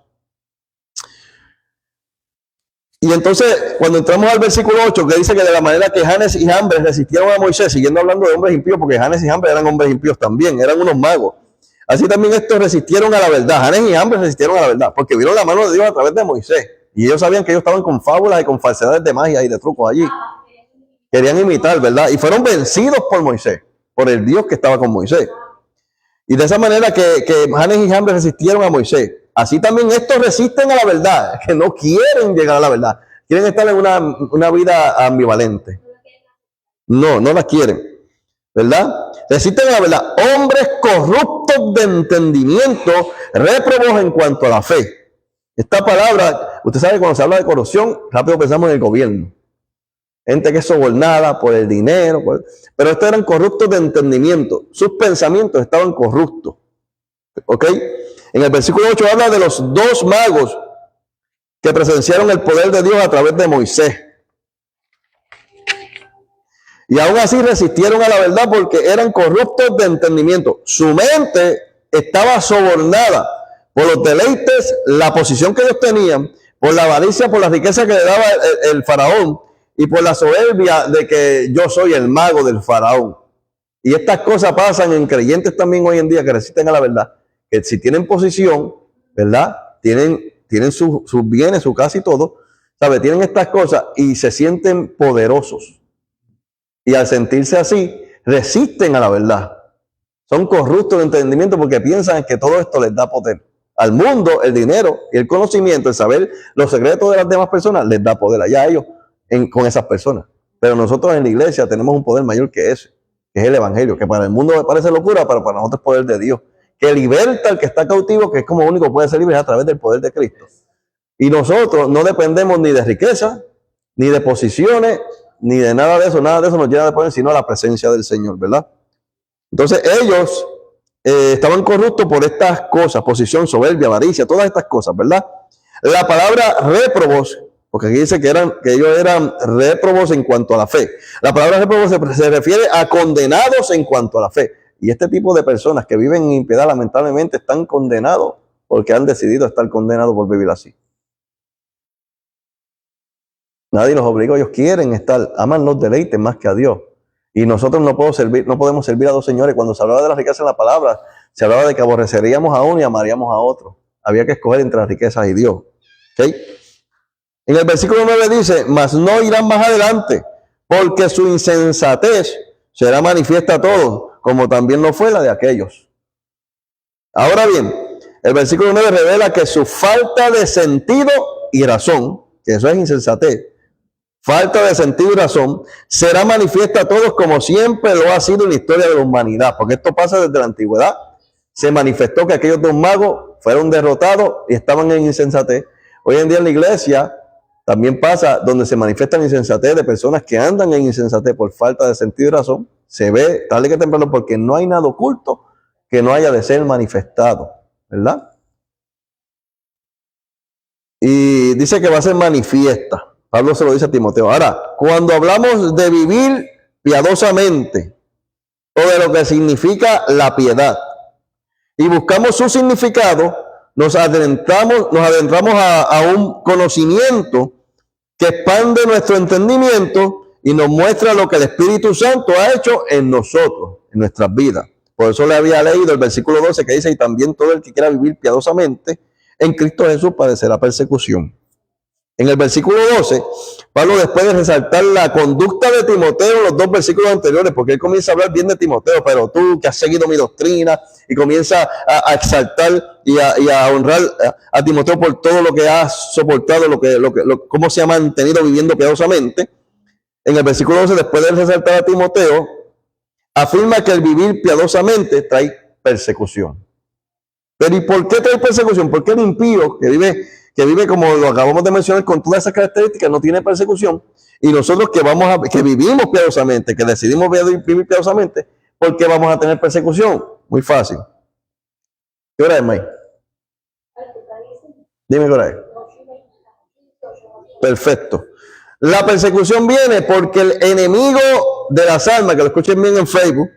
Y entonces, cuando entramos al versículo 8, que dice que de la manera que Janes y Jambres resistieron a Moisés, siguiendo hablando de hombres impíos, porque Janes y Jambres eran hombres impíos también, eran unos magos. Así también estos resistieron a la verdad. Janes y Jambres resistieron a la verdad, porque vieron la mano de Dios a través de Moisés. Y ellos sabían que ellos estaban con fábulas y con falsedades de magia y de trucos allí. Querían imitar, ¿verdad? Y fueron vencidos por Moisés, por el Dios que estaba con Moisés. Y de esa manera que Janes y Jambres resistieron a Moisés, así también estos resisten a la verdad, que no quieren llegar a la verdad, quieren estar en una vida ambivalente. No la quieren, ¿verdad? Resisten a la verdad. Hombres corruptos de entendimiento, réprobos en cuanto a la fe. Esta palabra, usted sabe, cuando se habla de corrupción, rápido pensamos en el gobierno. Gente que es sobornada por el dinero, pero estos eran corruptos de entendimiento. Sus pensamientos estaban corruptos. ¿Ok? En el versículo 8 habla de los dos magos que presenciaron el poder de Dios a través de Moisés. Y aún así resistieron a la verdad porque eran corruptos de entendimiento. Su mente estaba sobornada por los deleites, la posición que ellos tenían, por la avaricia, por la riqueza que le daba el faraón y por la soberbia de que yo soy el mago del faraón. Y estas cosas pasan en creyentes también hoy en día que resisten a la verdad, que si tienen posición, ¿verdad? Tienen sus bienes, su casa y todo, ¿sabe? Tienen estas cosas y se sienten poderosos. Y al sentirse así, resisten a la verdad. Son corruptos de entendimiento porque piensan que todo esto les da poder. Al mundo, el dinero y el conocimiento, el saber los secretos de las demás personas, les da poder allá a ellos con esas personas. Pero nosotros en la iglesia tenemos un poder mayor que ese, que es el evangelio, que para el mundo me parece locura, pero para nosotros es poder de Dios, que liberta al que está cautivo, que es como único puede ser libre a través del poder de Cristo. Y nosotros no dependemos ni de riqueza, ni de posiciones, ni de nada de eso nos llena de poder, sino la presencia del Señor, ¿verdad? Entonces ellos estaban corruptos por estas cosas, posición, soberbia, avaricia, todas estas cosas, ¿verdad? La palabra réprobos, porque aquí dice que ellos eran réprobos en cuanto a la fe. La palabra réprobos se refiere a condenados en cuanto a la fe. Y este tipo de personas que viven en impiedad, lamentablemente, están condenados porque han decidido estar condenados por vivir así. Nadie los obligó, ellos quieren estar, aman los deleites más que a Dios. Y nosotros no podemos servir a dos señores. Cuando se hablaba de la riqueza en la palabra, se hablaba de que aborreceríamos a uno y amaríamos a otro. Había que escoger entre las riquezas y Dios. ¿Okay? En el versículo 9 dice, mas no irán más adelante, porque su insensatez será manifiesta a todos, como también lo fue la de aquellos. Ahora bien, el versículo 9 revela que su falta de sentido y razón, que eso es insensatez, falta de sentido y razón, será manifiesta a todos como siempre lo ha sido en la historia de la humanidad, porque esto pasa desde la antigüedad. Se manifestó que aquellos dos magos fueron derrotados y estaban en insensatez. Hoy en día en la iglesia también pasa donde se manifiesta la insensatez de personas que andan en insensatez por falta de sentido y razón. Se ve tarde que temprano porque no hay nada oculto que no haya de ser manifestado, ¿verdad? Y dice que va a ser manifiesta. Pablo se lo dice a Timoteo. Ahora, cuando hablamos de vivir piadosamente o de lo que significa la piedad y buscamos su significado, nos adentramos a un conocimiento que expande nuestro entendimiento y nos muestra lo que el Espíritu Santo ha hecho en nosotros, en nuestras vidas. Por eso le había leído el versículo 12 que dice, y también todo el que quiera vivir piadosamente en Cristo Jesús padecerá persecución. En el versículo 12, Pablo, después de resaltar la conducta de Timoteo en los dos versículos anteriores, porque él comienza a hablar bien de Timoteo, pero tú que has seguido mi doctrina, y comienza a exaltar y a honrar a Timoteo por todo lo que ha soportado, cómo se ha mantenido viviendo piadosamente. En el versículo 12, después de resaltar a Timoteo, afirma que el vivir piadosamente trae persecución. Pero ¿y por qué trae persecución? Porque el impío que vive como lo acabamos de mencionar con todas esas características no tiene persecución, y nosotros que vivimos piadosamente, que decidimos vivir piadosamente, ¿por qué vamos a tener persecución? Muy fácil. ¿Qué hora es, May? Dime qué hora es. Perfecto. La persecución viene porque el enemigo de las almas, que lo escuchen bien en Facebook,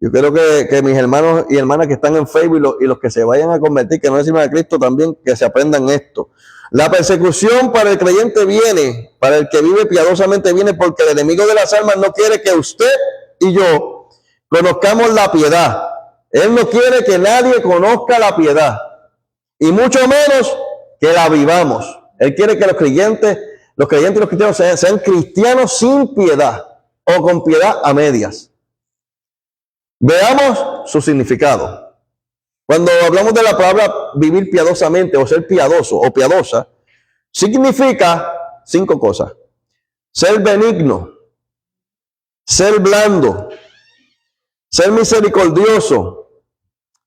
yo quiero que mis hermanos y hermanas que están en Facebook y los que se vayan a convertir, que no reciban a Cristo también, que se aprendan esto. La persecución para el creyente viene, para el que vive piadosamente viene porque el enemigo de las almas no quiere que usted y yo conozcamos la piedad. Él no quiere que nadie conozca la piedad, y mucho menos que la vivamos. Él quiere que los creyentes y los cristianos sean cristianos sin piedad o con piedad a medias. Veamos su significado. Cuando hablamos de la palabra vivir piadosamente o ser piadoso o piadosa, significa 5 cosas. Ser benigno, ser blando, ser misericordioso,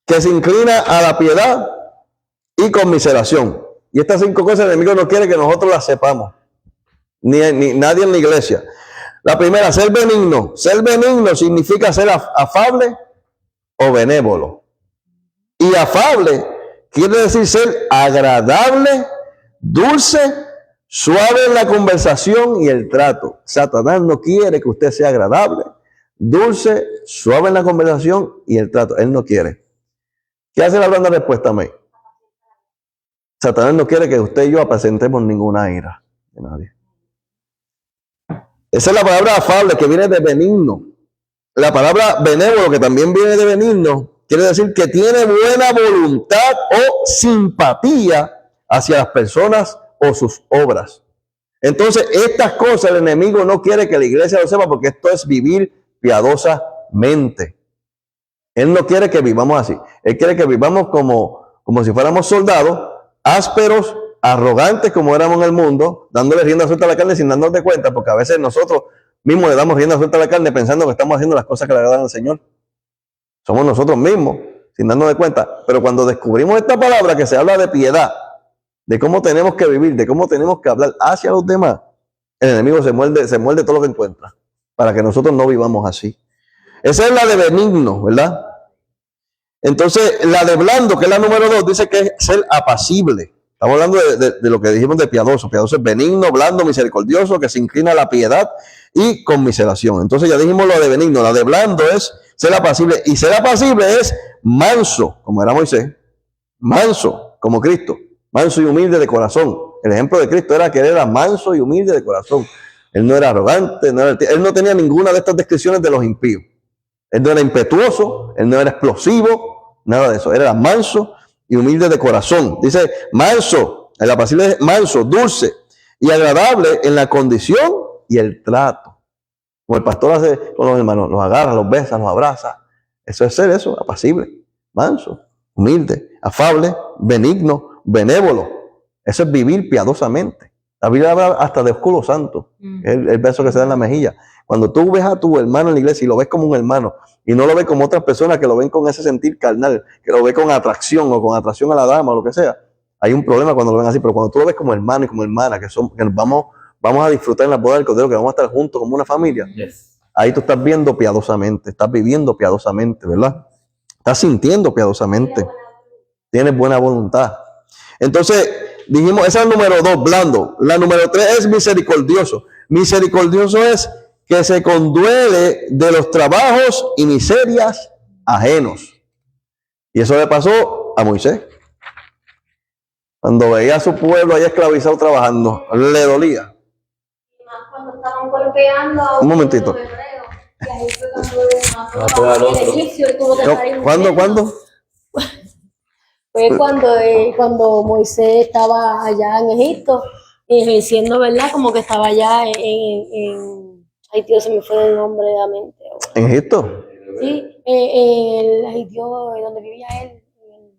que se inclina a la piedad y conmiseración. Y estas 5 cosas el enemigo no quiere que nosotros las sepamos, ni nadie en la iglesia. La primera, ser benigno. Ser benigno significa ser afable o benévolo. Y afable quiere decir ser agradable, dulce, suave en la conversación y el trato. Satanás no quiere que usted sea agradable, dulce, suave en la conversación y el trato. Él no quiere. ¿Qué hace la blanda respuesta a mí? Satanás no quiere que usted y yo apacentemos ninguna ira de nadie. Esa es la palabra afable, que viene de benigno. La palabra benévolo, que también viene de benigno, quiere decir que tiene buena voluntad o simpatía hacia las personas o sus obras. Entonces, estas cosas el enemigo no quiere que la iglesia lo sepa, porque esto es vivir piadosamente. Él no quiere que vivamos así. Él quiere que vivamos como si fuéramos soldados, ásperos, arrogantes como éramos en el mundo, dándole rienda suelta a la carne sin darnos de cuenta, porque a veces nosotros mismos le damos rienda suelta a la carne pensando que estamos haciendo las cosas que le agradan al Señor. Somos nosotros mismos, sin darnos de cuenta. Pero cuando descubrimos esta palabra que se habla de piedad, de cómo tenemos que vivir, de cómo tenemos que hablar hacia los demás, el enemigo se muerde todo lo que encuentra, para que nosotros no vivamos así. Esa es la de benigno, ¿verdad? Entonces, la de blando, que es la número 2, dice que es ser apacible. Estamos hablando de lo que dijimos de piadoso. Piadoso es benigno, blando, misericordioso, que se inclina a la piedad y conmiseración. Entonces ya dijimos lo de benigno. La de blando es ser apacible. Y ser apacible es manso, como era Moisés. Manso, como Cristo. Manso y humilde de corazón. El ejemplo de Cristo era que él era manso y humilde de corazón. Él no era arrogante, él no tenía ninguna de estas descripciones de los impíos. Él no era impetuoso, él no era explosivo, nada de eso. Él era manso y humilde de corazón. Dice manso, el apacible es manso, dulce y agradable en la condición y el trato. Como el pastor hace con los hermanos, los agarra, los besa, los abraza. Eso es ser eso, apacible, manso, humilde, afable, benigno, benévolo. Eso es vivir piadosamente. La Biblia habla hasta de ósculo santo, el beso que se da en la mejilla. Cuando tú ves a tu hermano en la iglesia y lo ves como un hermano y no lo ves como otras personas que lo ven con ese sentir carnal, que lo ven con atracción o con atracción a la dama o lo que sea, hay un problema cuando lo ven así. Pero cuando tú lo ves como hermano y como hermana, que nos vamos a disfrutar en la boda del Cordero, que vamos a estar juntos como una familia, ahí tú estás viendo piadosamente, estás viviendo piadosamente, ¿verdad? Estás sintiendo piadosamente, tienes buena voluntad. Entonces, dijimos, esa es el número 2, blando. La número 3 es misericordioso. Misericordioso es que se conduele de los trabajos y miserias ajenos. Y eso le pasó a Moisés. Cuando veía a su pueblo ahí esclavizado trabajando, le dolía. Cuando estaban golpeando Un momentito. y ahí fue cuando el egipcio tuvo que salir. ¿Cuándo? Fue cuando Moisés estaba allá en Egipto, ejerciendo, ¿verdad? Como que estaba allá ay Dios, se me fue el nombre de la mente. ¿En Egipto? Sí, ay Dios, ¿dónde vivía él?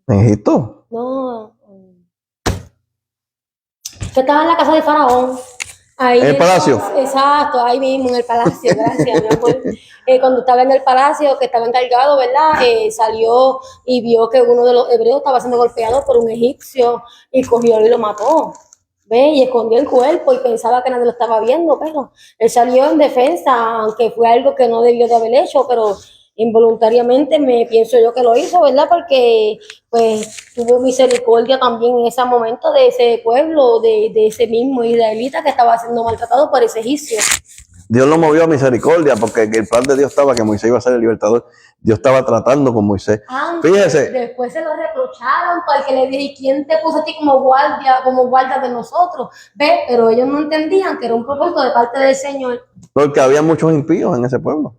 ¿En Egipto? No, que estaba en la casa de Faraón. Ahí ¿En el palacio? Exacto, ahí mismo en el palacio, gracias, mi amor. Cuando estaba en el palacio, que estaba encargado, ¿verdad? Salió y vio que uno de los hebreos estaba siendo golpeado por un egipcio y cogió y lo mató. ¿Ve? Y escondió el cuerpo y pensaba que nadie lo estaba viendo, pero él salió en defensa, aunque fue algo que no debió de haber hecho, pero involuntariamente me pienso yo que lo hizo, ¿verdad? Porque pues tuvo misericordia también en ese momento de ese pueblo, de ese mismo israelita que estaba siendo maltratado por ese egipcio. Dios lo movió a misericordia porque el plan de Dios estaba que Moisés iba a ser el libertador. Dios estaba tratando con Moisés. Fíjese. Después se lo reprocharon porque le dije, ¿quién te puso a ti como guardia de nosotros? ¿Ve? Pero ellos no entendían que era un propósito de parte del Señor. Porque había muchos impíos en ese pueblo.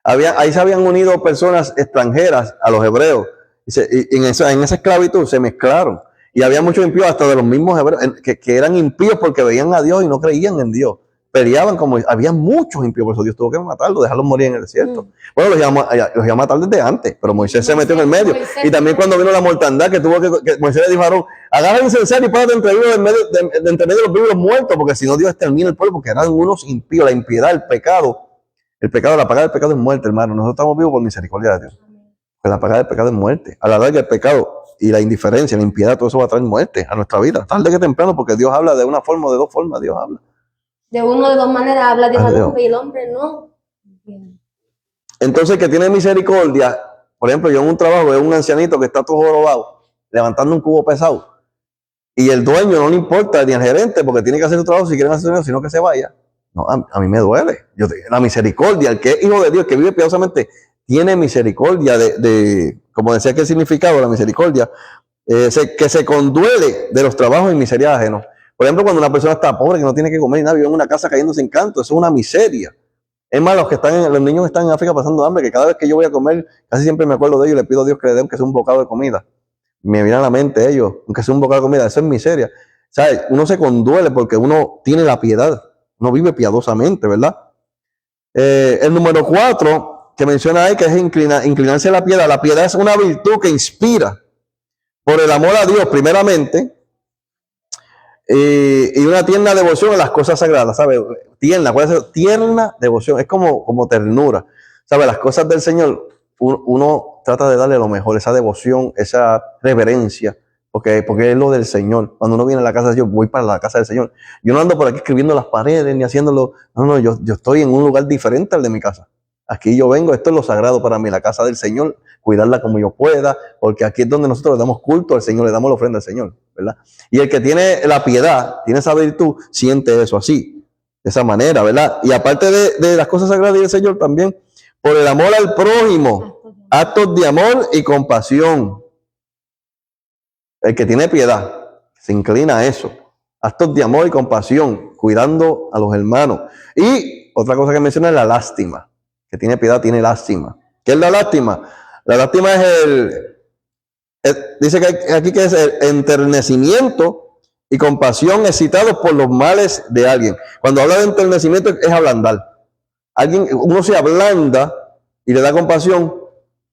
Ahí se habían unido personas extranjeras a los hebreos. Y en esa esclavitud se mezclaron. Y había muchos impíos hasta de los mismos hebreos, que eran impíos porque veían a Dios y no creían en Dios. Peleaban como... Había muchos impíos, por eso Dios tuvo que matarlos, dejarlos morir en el desierto. Bueno, los iba a matar desde antes, pero Moisés se metió en el medio. Y también cuando vino la mortandad, que Moisés le dijo a Aarón, agarra el incensario y párate entre medio de los vivos y los muertos, porque si no Dios extermina el pueblo, porque eran unos impíos, la impiedad, el pecado, la paga del pecado es muerte, hermano. Nosotros estamos vivos por misericordia de Dios. Pues la paga del pecado es muerte. A la larga el pecado y la indiferencia, la impiedad, todo eso va a traer muerte a nuestra vida, tarde que temprano, porque Dios habla de una forma o de dos formas, Dios habla. De una o de dos maneras habla Dios al hombre y el hombre no. Entonces, que tiene misericordia, por ejemplo, yo en un trabajo veo un ancianito que está todo jorobado, levantando un cubo pesado. y el dueño no le importa, ni al gerente, porque tiene que hacer su trabajo si quieren hacer su trabajo, sino que se vaya. No, a mí me duele. La misericordia, el que es hijo de Dios, que vive piadosamente, tiene misericordia como decía que el significado de la misericordia, que se conduele de los trabajos y miserias ajenos. Por ejemplo, cuando una persona está pobre, que no tiene que comer y nada, vive en una casa cayéndose en canto, eso es una miseria. Es más, los niños que están en África pasando hambre, que cada vez que yo voy a comer, casi siempre me acuerdo de ellos y le pido a Dios que le dé aunque sea un bocado de comida. Me viene a la mente ellos, aunque sea un bocado de comida, eso es miseria. ¿Sabes? Uno se conduele porque uno tiene la piedad, uno vive piadosamente, ¿verdad? El número 4 que menciona ahí, que es inclinarse a la piedad. La piedad es una virtud que inspira por el amor a Dios primeramente, y una tierna devoción a las cosas sagradas, ¿sabes? Tierna devoción, es como ternura, ¿sabes? Las cosas del Señor, uno trata de darle lo mejor, esa devoción, esa reverencia, porque es lo del Señor. Cuando uno viene a la casa de Dios, voy para la casa del Señor. Yo no ando por aquí escribiendo las paredes ni haciéndolo, no, yo estoy en un lugar diferente al de mi casa. Aquí yo vengo, esto es lo sagrado para mí, la casa del Señor, cuidarla como yo pueda, porque aquí es donde nosotros le damos culto al Señor, le damos la ofrenda al Señor, ¿verdad? Y el que tiene la piedad, tiene esa virtud, siente eso así, de esa manera, ¿verdad? Y aparte de las cosas sagradas del Señor, también por el amor al prójimo, actos de amor y compasión. El que tiene piedad, se inclina a eso, actos de amor y compasión, cuidando a los hermanos. Y otra cosa que menciona es la lástima. Que tiene piedad, tiene lástima. ¿Qué es la lástima? La lástima es dice que aquí que es el enternecimiento y compasión excitados por los males de alguien. Cuando habla de enternecimiento es ablandar. Uno se ablanda y le da compasión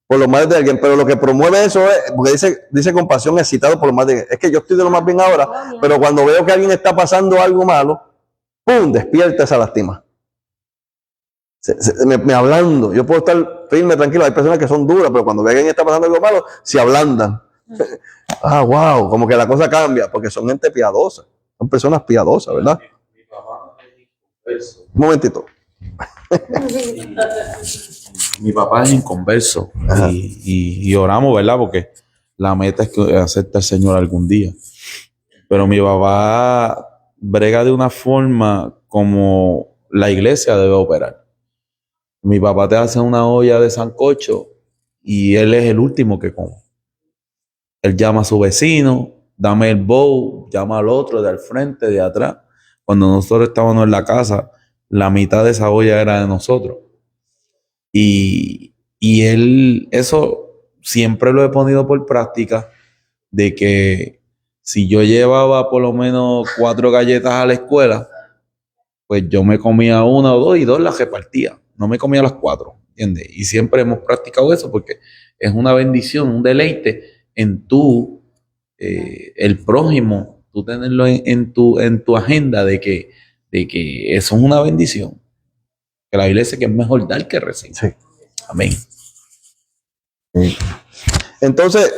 por los males de alguien, pero lo que promueve eso es, porque dice compasión excitado por los males de alguien. Es que yo estoy de lo más bien ahora, pero cuando veo que alguien está pasando algo malo, ¡pum!, despierta esa lástima. Me ablando, yo puedo estar firme, tranquilo. Hay personas que son duras, pero cuando ven que alguien está pasando algo malo, se ablandan. Ah, wow, como que la cosa cambia, porque son gente piadosa, son personas piadosas, ¿verdad? Un momentito. Mi papá es inconverso y oramos, ¿verdad? Porque la meta es que acepte al Señor algún día. Pero mi papá brega de una forma como la iglesia debe operar. Mi papá te hace una olla de sancocho y él es el último que come. Él llama a su vecino, dame el bowl, llama al otro de al frente, de atrás. Cuando nosotros estábamos en la casa, la mitad de esa olla era de nosotros. Y él, eso siempre lo he ponido por práctica, de que si yo llevaba por lo menos 4 galletas a la escuela, pues yo me comía 1 o 2 y 2 las repartía. No me comía las 4, ¿entiendes? Y siempre hemos practicado eso porque es una bendición, un deleite en el prójimo, tú tenerlo en tu agenda de que eso es una bendición. Que la Biblia dice que es mejor dar que recibir. Sí. Amén. Sí. Entonces,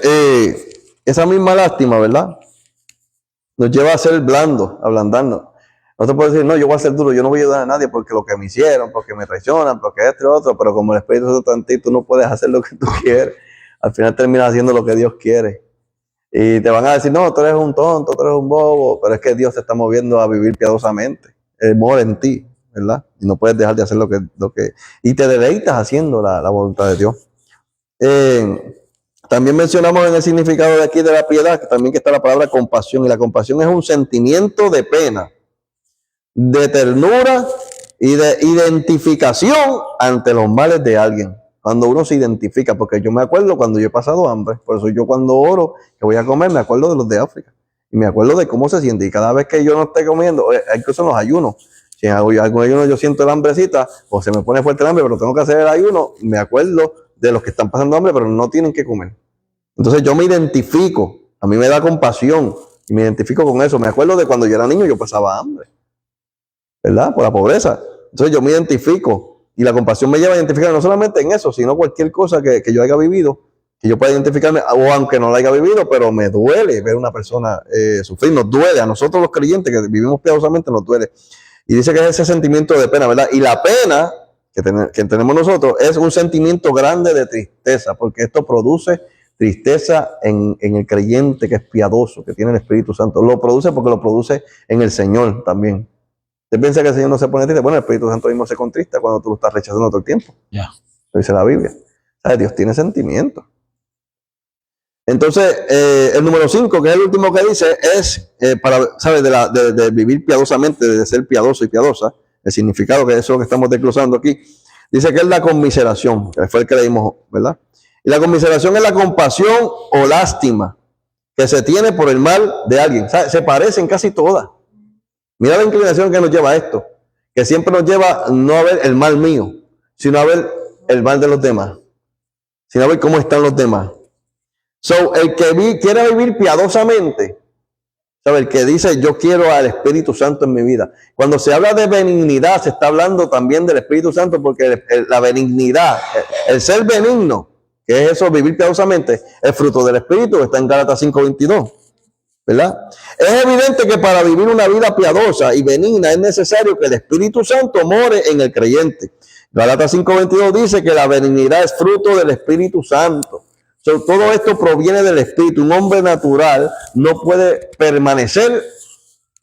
esa misma lástima, ¿verdad?, nos lleva a ser blandos, a ablandarnos. No te puedes decir, no, yo voy a ser duro, yo no voy a ayudar a nadie porque lo que me hicieron, porque me traicionan, porque esto y otro, pero como el Espíritu Santo en ti, tú no puedes hacer lo que tú quieres. Al final terminas haciendo lo que Dios quiere. Y te van a decir, no, tú eres un tonto, tú eres un bobo, pero es que Dios te está moviendo a vivir piadosamente. Él mora en ti, ¿verdad? Y no puedes dejar de hacer lo que y te deleitas haciendo la voluntad de Dios. También mencionamos en el significado de aquí de la piedad, que también que está la palabra compasión, y la compasión es un sentimiento de pena, de ternura y de identificación ante los males de alguien. Cuando uno se identifica, porque yo me acuerdo cuando yo he pasado hambre, por eso yo cuando oro que voy a comer, me acuerdo de los de África, y me acuerdo de cómo se siente, y cada vez que yo no esté comiendo, incluso en los ayunos, si en algún ayuno yo siento la hambrecita, o se me pone fuerte el hambre, pero tengo que hacer el ayuno, me acuerdo de los que están pasando hambre, pero no tienen que comer. Entonces yo me identifico, a mí me da compasión, y me identifico con eso. Me acuerdo de cuando yo era niño, yo pasaba hambre, ¿verdad? Por la pobreza. Entonces yo me identifico, y la compasión me lleva a identificar no solamente en eso, sino cualquier cosa que yo haya vivido, que yo pueda identificarme, o aunque no la haya vivido, pero me duele ver a una persona sufrir. Nos duele, a nosotros los creyentes que vivimos piadosamente nos duele. Y dice que es ese sentimiento de pena, ¿verdad? Y la pena que tenemos nosotros es un sentimiento grande de tristeza, porque esto produce tristeza en el creyente que es piadoso, que tiene el Espíritu Santo. Lo produce porque lo produce en el Señor también. ¿Usted piensa que el Señor no se pone triste? Bueno, el Espíritu Santo mismo se contrista cuando tú lo estás rechazando todo el tiempo. Ya. Lo dice la Biblia. ¿Sabes? Dios tiene sentimientos. Entonces, el número 5, que es el último que dice, es para, ¿sabes? De vivir piadosamente, de ser piadoso y piadosa, el significado que es eso que estamos desglosando aquí. Dice que es la conmiseración, que fue el que leímos, ¿verdad? Y la conmiseración es la compasión o lástima que se tiene por el mal de alguien. ¿Sabes? Se parecen casi todas. Mira la inclinación que nos lleva a esto, que siempre nos lleva no a ver el mal mío, sino a ver el mal de los demás, sino a ver cómo están los demás. So, el que quiera vivir piadosamente, ¿sabe? El que dice yo quiero al Espíritu Santo en mi vida. Cuando se habla de benignidad, se está hablando también del Espíritu Santo, porque la benignidad, el ser benigno, que es eso, vivir piadosamente, es fruto del Espíritu, que está en Gálatas 5:22, ¿verdad? Es evidente que para vivir una vida piadosa y benigna es necesario que el Espíritu Santo more en el creyente. Gálatas 5:22 dice que la benignidad es fruto del Espíritu Santo. So, todo esto proviene del Espíritu. Un hombre natural no puede permanecer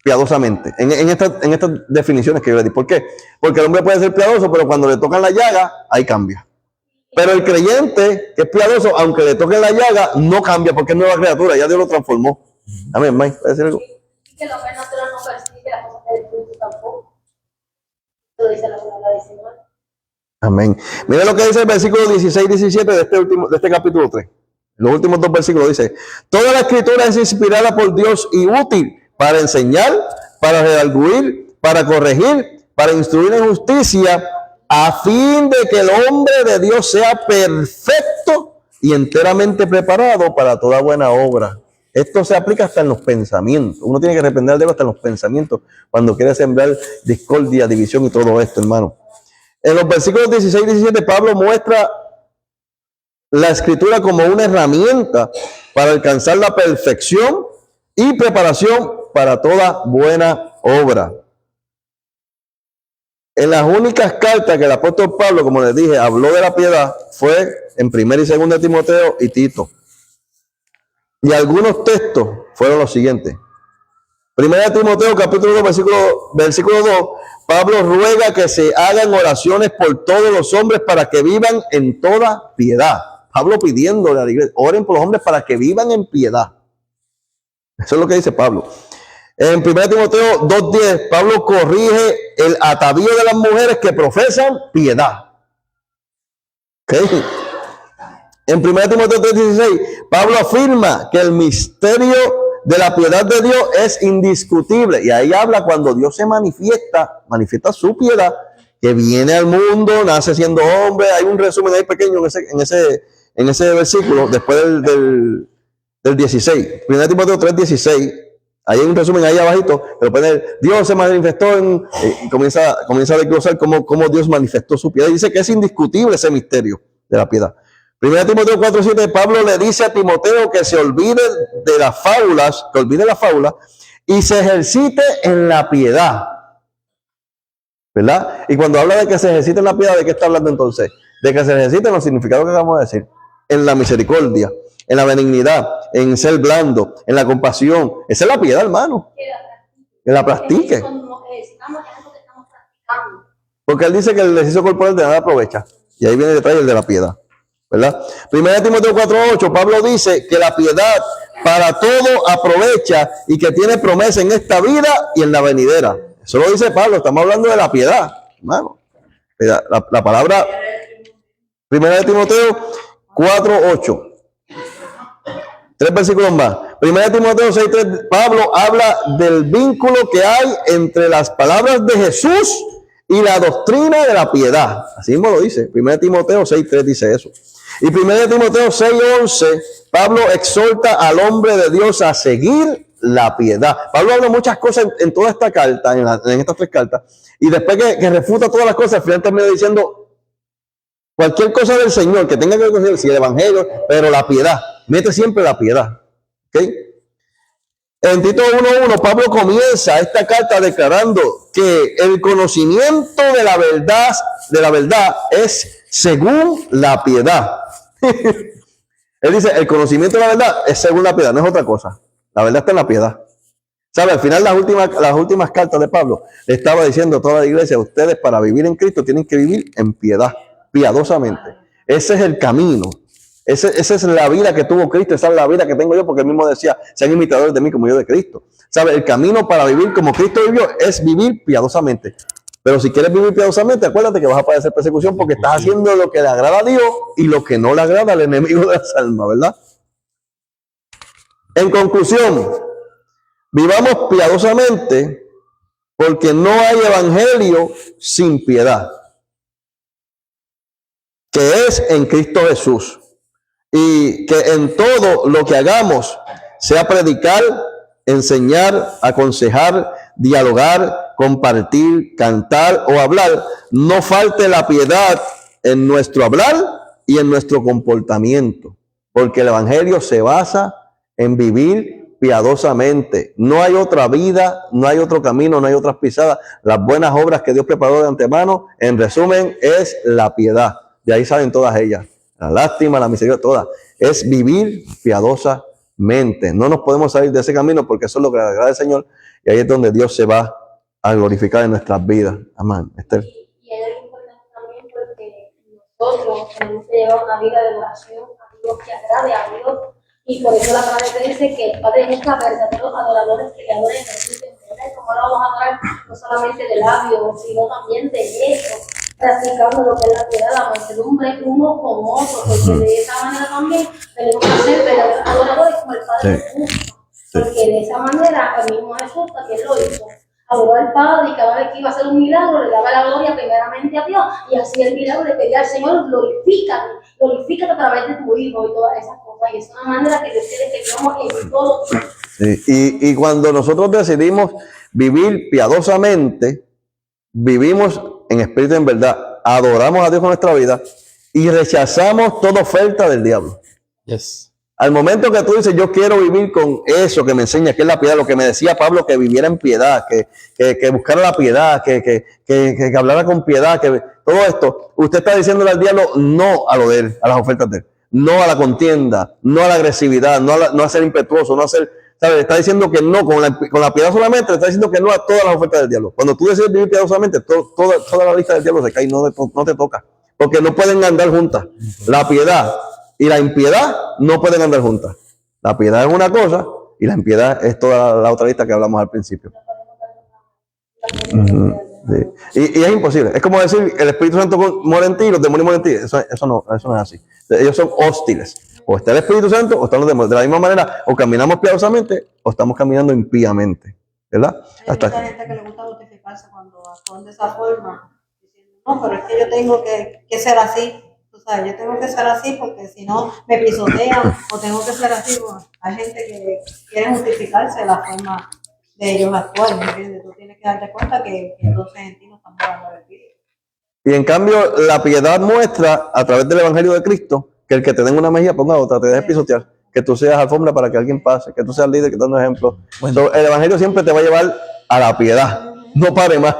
piadosamente. En estas definiciones que yo le di. ¿Por qué? Porque el hombre puede ser piadoso, pero cuando le tocan la llaga, ahí cambia. Pero el creyente que es piadoso, aunque le toquen la llaga, no cambia porque es nueva criatura. Ya Dios lo transformó. Amén, Mike. ¿Puede decir algo? Y que lo que no persigue las cosas del Espíritu tampoco. Lo dice la palabra del Señor. Amén. Mira lo que dice el versículo 16 y 17 de este capítulo 3. Los últimos dos versículos dice: toda la escritura es inspirada por Dios y útil para enseñar, para redarguir, para corregir, para instruir en justicia, a fin de que el hombre de Dios sea perfecto y enteramente preparado para toda buena obra. Esto se aplica hasta en los pensamientos. Uno tiene que reprender al diablo hasta en los pensamientos cuando quiere sembrar discordia, división y todo esto, hermano. En los versículos 16 y 17, Pablo muestra la escritura como una herramienta para alcanzar la perfección y preparación para toda buena obra. En las únicas cartas que el apóstol Pablo, como les dije, habló de la piedad, fue en 1 y 2 de Timoteo y Tito. Y algunos textos fueron los siguientes. 1 Timoteo capítulo 2, versículo 2, Pablo ruega que se hagan oraciones por todos los hombres para que vivan en toda piedad. Pablo pidiéndole a la iglesia, oren por los hombres para que vivan en piedad. Eso es lo que dice Pablo. En 1 Timoteo 2:10, Pablo corrige el atavío de las mujeres que profesan piedad. ¿Okay? En 1 Timoteo 3:16, Pablo afirma que el misterio de la piedad de Dios es indiscutible. Y ahí habla cuando Dios se manifiesta su piedad, que viene al mundo, nace siendo hombre. Hay un resumen ahí pequeño en ese versículo, después del 16. 1 Timoteo 3:16. Ahí hay un resumen ahí abajito, pero pone, Dios se manifestó y comienza a desglosar cómo Dios manifestó su piedad. Y dice que es indiscutible ese misterio de la piedad. 1 Timoteo 4:7, Pablo le dice a Timoteo que se olvide de las fábulas, y se ejercite en la piedad. ¿Verdad? Y cuando habla de que se ejercite en la piedad, ¿de qué está hablando entonces? De que se ejercite en los significados que acabamos de decir. En la misericordia, en la benignidad, en ser blando, en la compasión. Esa es la piedad, hermano. Que la practique. Porque él dice que el ejercicio corporal de nada aprovecha. Y ahí viene detrás el de la piedad. ¿Verdad? 1 Timoteo 4:8, Pablo dice que la piedad para todo aprovecha y que tiene promesa en esta vida y en la venidera. Eso lo dice Pablo, estamos hablando de la piedad, hermano. La palabra 1 Timoteo 4:8. 3 versículos más. 1 Timoteo 6:3, Pablo habla del vínculo que hay entre las palabras de Jesús y la doctrina de la piedad. Así mismo lo dice. 1 Timoteo 6:3 dice eso. Y 1 Timoteo 6:11, Pablo exhorta al hombre de Dios a seguir la piedad. Pablo habla muchas cosas en toda esta carta, en estas 3 cartas, y después que refuta todas las cosas, al final termina diciendo cualquier cosa del Señor que tenga que ver con el Evangelio, pero la piedad, mete siempre la piedad. ¿Okay? En Tito 1:1, Pablo comienza esta carta declarando que el conocimiento de la verdad es según la piedad. Él dice, el conocimiento de la verdad es según la piedad, no es otra cosa. La verdad está en la piedad. ¿Sabe? Al final, las últimas cartas de Pablo le estaba diciendo a toda la iglesia, ustedes para vivir en Cristo tienen que vivir en piedad, piadosamente. Ese es el camino. Esa es la vida que tuvo Cristo, esa es la vida que tengo yo, porque él mismo decía, sean imitadores de mí como yo de Cristo. ¿Sabe? El camino para vivir como Cristo vivió es vivir piadosamente. Pero si quieres vivir piadosamente, acuérdate que vas a padecer persecución porque estás haciendo lo que le agrada a Dios y lo que no le agrada al enemigo de las almas, ¿verdad? En conclusión, vivamos piadosamente porque no hay evangelio sin piedad, que es en Cristo Jesús. Y que en todo lo que hagamos, sea predicar, enseñar, aconsejar, dialogar, compartir, cantar o hablar, no falte la piedad en nuestro hablar y en nuestro comportamiento, porque el evangelio se basa en vivir piadosamente. No hay otra vida, no hay otro camino, no hay otras pisadas. Las buenas obras que Dios preparó de antemano, en resumen, es la piedad. De ahí salen todas ellas. La lástima, la misericordia, todas. Es vivir piadosamente. No nos podemos salir de ese camino porque eso es lo que le agrada al Señor. Y ahí es donde Dios se va a glorificar en nuestras vidas. Amén. Esther. Y hay algo importante también porque nosotros tenemos que llevar una vida de oración a Dios que agrade a Dios. Y por eso la palabra te dice que el Padre busca verdaderos adoradores que le adoren en Jesús. Como lo vamos a adorar no solamente de labios, sino también de hecho, practicando lo que es la piedad, la mansedumbre uno con otro, porque de esa manera también tenemos que ser verdaderos adoradores como el Padre busca. Porque de esa manera el mismo Jesús también lo hizo. Adoró al Padre y cada vez que iba a hacer un milagro le daba la gloria primeramente a Dios y así el milagro le pedía al Señor, glorifícate a través de tu Hijo y todas esas cosas. Y es una manera que Dios quiere que vivamos en todo. Sí. Y cuando nosotros decidimos vivir piadosamente, vivimos en espíritu y en verdad, adoramos a Dios con nuestra vida y rechazamos toda oferta del diablo. Yes. Al momento que tú dices, yo quiero vivir con eso que me enseña, que es la piedad, lo que me decía Pablo, que viviera en piedad, que buscara la piedad, que hablara con piedad, que todo esto, usted está diciéndole al diablo no a lo de él, a las ofertas de él, no a la contienda, no a la agresividad, no a ser impetuoso, no a ser, ¿sabes? Está diciendo que no, con la piedad solamente, le está diciendo que no a todas las ofertas del diablo. Cuando tú decides vivir piadosamente, toda la lista del diablo se cae y no te toca, porque no pueden andar juntas. La piedad y la impiedad no pueden andar juntas. La piedad es una cosa y la impiedad es toda la otra lista que hablamos al principio. Sí. Y es imposible. Es como decir el Espíritu Santo mora en ti y los demonios moran en ti. Eso no es así. Ellos son hostiles. O está el Espíritu Santo o están los demonios. De la misma manera, o caminamos piadosamente o estamos caminando impíamente. ¿Verdad? Hay mucha gente que le gusta justificarse cuando actúan de esa forma. Diciendo, no, pero es que yo tengo que ser así. O sea, yo tengo que ser así porque si no me pisotean o tengo que ser así. Bueno, hay gente que quiere justificarse de la forma de ellos actuar, ¿me entiendes? Tú tienes que darte cuenta que entonces en ti no estamos dando el espíritu. Y en cambio, la piedad muestra a través del Evangelio de Cristo que el que te den una mejilla ponga otra, te dejes pisotear, que tú seas alfombra para que alguien pase, que tú seas líder, que te dando ejemplo. Bueno. El Evangelio siempre te va a llevar a la piedad, no pare más.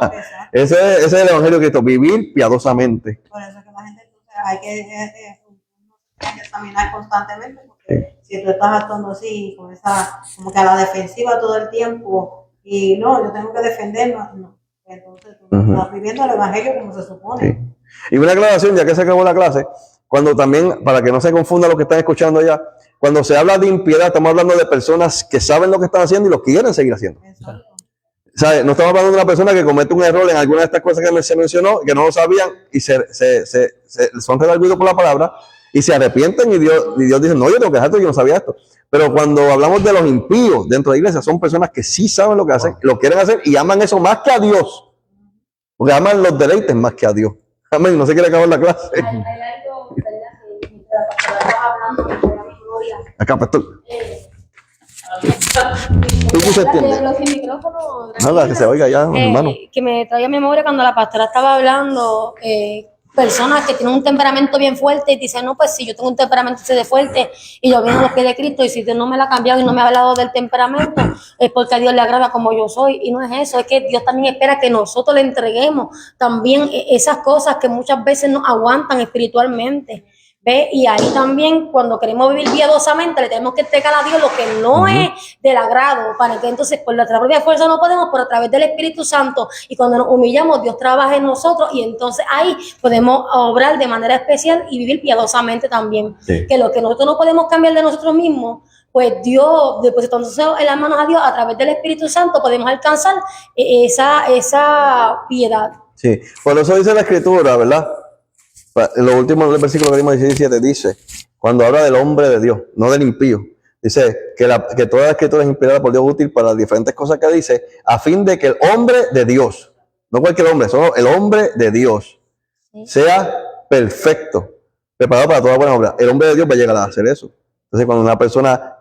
Ese es el Evangelio de Cristo, vivir piadosamente. Por eso que la gente hay que examinar constantemente porque si tú estás actuando así con esa como que a la defensiva todo el tiempo y no, yo tengo que defenderme, no. Entonces tú estás viviendo el evangelio como se supone. Sí. Y una aclaración, ya que se acabó la clase, cuando también, para que no se confunda lo que están escuchando allá, cuando se habla de impiedad, estamos hablando de personas que saben lo que están haciendo y lo quieren seguir haciendo. Exacto. ¿Sabe? No estamos hablando de una persona que comete un error en alguna de estas cosas que se mencionó, que no lo sabían y son redarguidos por la palabra y se arrepienten y Dios dice, no, yo tengo que dejar esto, yo no sabía esto. Pero cuando hablamos de los impíos dentro de la iglesia, son personas que sí saben lo que hacen, lo quieren hacer y aman eso más que a Dios. Porque aman los deleites más que a Dios. Amén, no se quiere acabar la clase. Hay algo, ¿verdad? Que la pastora estaba hablando de la memoria. Acá, pastor. ¿Tú qué se entiende? Nada, que se oiga ya, hermano. Que me traía a memoria cuando la pastora estaba hablando, personas que tienen un temperamento bien fuerte y dicen, no, pues si yo tengo un temperamento así de fuerte y yo vengo a los pies de Cristo y si Dios no me lo ha cambiado y no me ha hablado del temperamento, es porque a Dios le agrada como yo soy. Y no es eso, es que Dios también espera que nosotros le entreguemos también esas cosas que muchas veces nos aguantan espiritualmente. ¿Ve? Y ahí también, cuando queremos vivir piadosamente, le tenemos que entregar a Dios lo que no es del agrado, para que entonces por nuestra propia fuerza no podemos, pero a través del Espíritu Santo, y cuando nos humillamos, Dios trabaja en nosotros, y entonces ahí podemos obrar de manera especial y vivir piadosamente también. Sí. Que lo que nosotros no podemos cambiar de nosotros mismos, pues Dios, depositando en las manos a Dios, a través del Espíritu Santo, podemos alcanzar esa piedad. Sí, por eso dice la Escritura, ¿verdad? En los últimos versículos que vimos 17 dice, cuando habla del hombre de Dios, no del impío, dice que toda la Escritura es inspirada por Dios, útil para las diferentes cosas que dice, a fin de que el hombre de Dios, no cualquier hombre, solo el hombre de Dios, sea perfecto, preparado para toda buena obra. El hombre de Dios va a llegar a hacer eso. Entonces, cuando una persona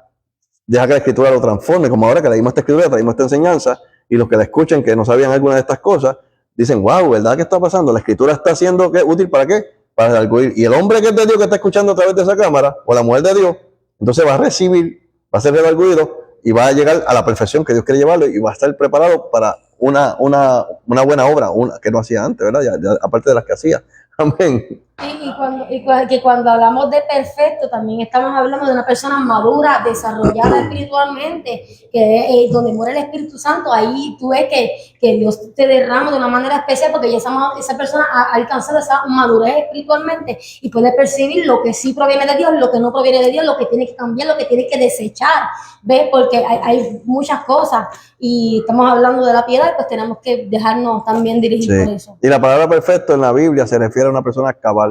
deja que la Escritura lo transforme, como ahora que leímos esta Escritura, traímos esta enseñanza, y los que la escuchan que no sabían alguna de estas cosas, dicen, wow, ¿verdad? ¿Qué está pasando? La Escritura está siendo útil ¿para qué? Para arguir. Y el hombre que es de Dios que está escuchando a través de esa cámara, o la mujer de Dios, entonces va a recibir, va a ser redarguido y va a llegar a la perfección que Dios quiere llevarlo y va a estar preparado para una buena obra, que no hacía antes, ¿verdad? Ya, aparte de las que hacía. Amén. Que cuando hablamos de perfecto, también estamos hablando de una persona madura, desarrollada espiritualmente, que es donde muere el Espíritu Santo. Ahí tú ves que Dios te derrama de una manera especial, porque ya esa persona ha alcanzado esa madurez espiritualmente y puede percibir lo que sí proviene de Dios, lo que no proviene de Dios, lo que tiene que cambiar, lo que tiene que desechar. ¿Ves? Porque hay muchas cosas y estamos hablando de la piedad, pues tenemos que dejarnos también dirigir por eso. Y la palabra perfecto en la Biblia se refiere a una persona cabal.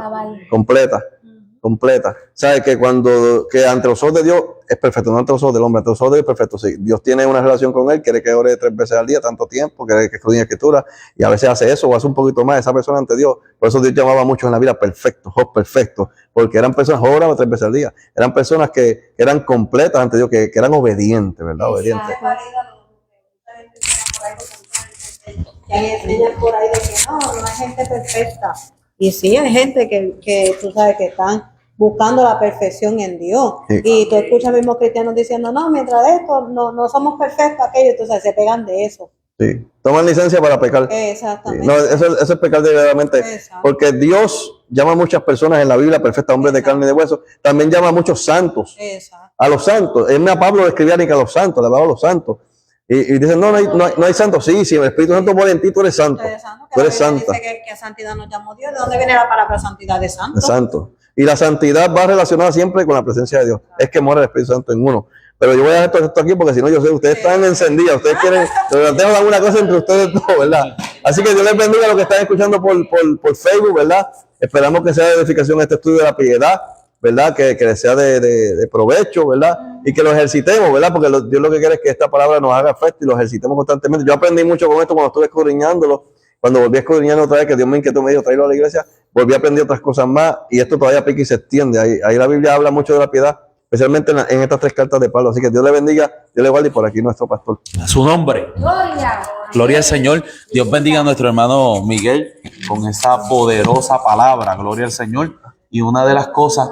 Completa. ¿Sabe? Que ante los ojos de Dios es perfecto, no ante los ojos del hombre, ante los ojos de Dios es perfecto. Sí, Dios tiene una relación con él, quiere que ore 3 veces al día, tanto tiempo, quiere que estudie escritura, y a veces hace eso o hace un poquito más esa persona ante Dios. Por eso Dios llamaba a muchos en la vida perfectos, perfectos, porque eran personas, oraban 3 veces al día, eran personas que eran completas ante Dios, que eran obedientes, ¿verdad? Obedientes. Que enseñan por ahí de que no hay gente perfecta. Y sí, hay gente que tú sabes que están buscando la perfección en Dios. Sí. Y tú escuchas mismos cristianos diciendo, no, mientras de esto no somos perfectos, aquello, entonces se pegan de eso. Sí, toman licencia para pecar. Exactamente. No, eso es pecar deliberadamente. Porque Dios llama a muchas personas en la Biblia perfectas, hombres de carne y de hueso. También llama a muchos santos. Exacto. A los santos. Él a Pablo le escribía ni que a los santos, le hablaba a los santos. Y dicen, no hay santos. Sí, el Espíritu Santo muere en ti, tú eres santo. Tú eres santa. Dice que santidad nos llamó Dios. ¿De dónde viene la palabra santidad? De santo. De santo. Y la santidad va relacionada siempre con la presencia de Dios. Es que muere el Espíritu Santo en uno. Pero yo voy a dejar esto aquí porque si no, yo sé, ustedes están encendidos. Ustedes quieren, tengo alguna cosa entre ustedes dos, ¿verdad? Así que Dios les bendiga a los que están escuchando por Facebook, ¿verdad? Esperamos que sea de edificación este estudio de la piedad, ¿verdad? Que les sea de provecho, ¿verdad? Y que lo ejercitemos, ¿verdad? Porque Dios lo que quiere es que esta palabra nos haga efecto y lo ejercitemos constantemente. Yo aprendí mucho con esto cuando estuve escudriñándolo. Cuando volví a escudriñarlo otra vez, que Dios me inquietó, me dijo, tráelo a la iglesia, volví a aprender otras cosas más y esto todavía pica y se extiende. Ahí la Biblia habla mucho de la piedad, especialmente en estas 3 cartas de Pablo. Así que Dios le bendiga, Dios le guarde, y por aquí nuestro pastor. A su nombre. Gloria al Señor. Dios bendiga a nuestro hermano Miguel con esa poderosa palabra. Gloria al Señor. Y una de las cosas...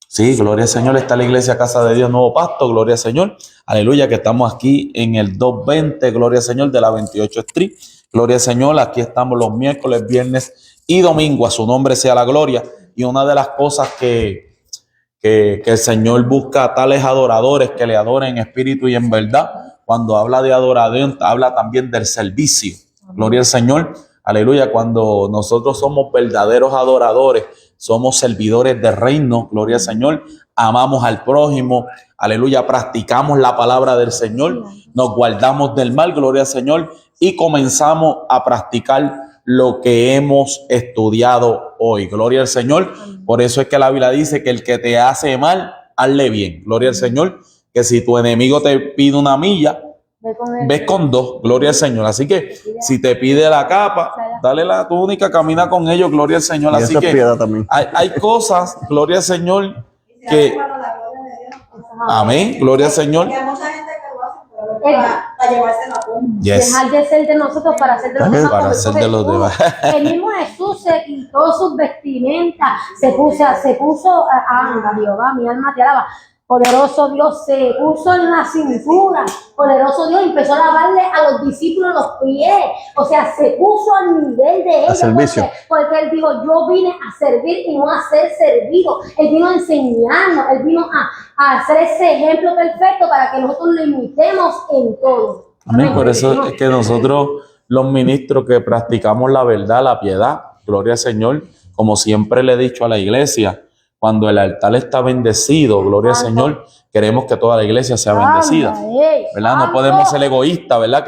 Sí, gloria al Señor, está la iglesia Casa de Dios Nuevo Pasto, gloria al Señor, aleluya, que estamos aquí en el 220, gloria al Señor, de la 28 Street, gloria al Señor, aquí estamos los miércoles, viernes y domingo, a su nombre sea la gloria. Y una de las cosas que el Señor busca a tales adoradores que le adoren en espíritu y en verdad, cuando habla de adoración, habla también del servicio, gloria al Señor, aleluya, cuando nosotros somos verdaderos adoradores, somos servidores del reino, gloria al Señor, amamos al prójimo, aleluya, practicamos la palabra del Señor, nos guardamos del mal, gloria al Señor, y comenzamos a practicar lo que hemos estudiado hoy, gloria al Señor. Por eso es que la Biblia dice que el que te hace mal, hazle bien, gloria al Señor, que si tu enemigo te pide una milla, ves con 2, gloria al Señor. Así que si te pide la capa, dale la túnica, camina con ellos, gloria al Señor. Y así que hay cosas, gloria al Señor, que... Amén, gloria al Señor. Para llevarse la punta. Dejar de ser de nosotros para ser de los demás. Para ser de los demás. El mismo Jesús se quitó sus vestimentas, se puso, anda Jehová, mi alma te alaba. Poderoso Dios se puso en la cintura. Poderoso Dios empezó a lavarle a los discípulos los pies. O sea, se puso al nivel de ellos. servicio. Porque Él dijo, yo vine a servir y no a ser servido. Él vino a enseñarnos. Él vino a hacer ese ejemplo perfecto para que nosotros lo imitemos en todo. Amén. Por eso es que nosotros, los ministros que practicamos la verdad, la piedad, gloria al Señor, como siempre le he dicho a la iglesia, cuando el altar está bendecido, gloria al Señor, queremos que toda la iglesia sea bendecida, ¿verdad? No podemos ser egoístas, ¿verdad?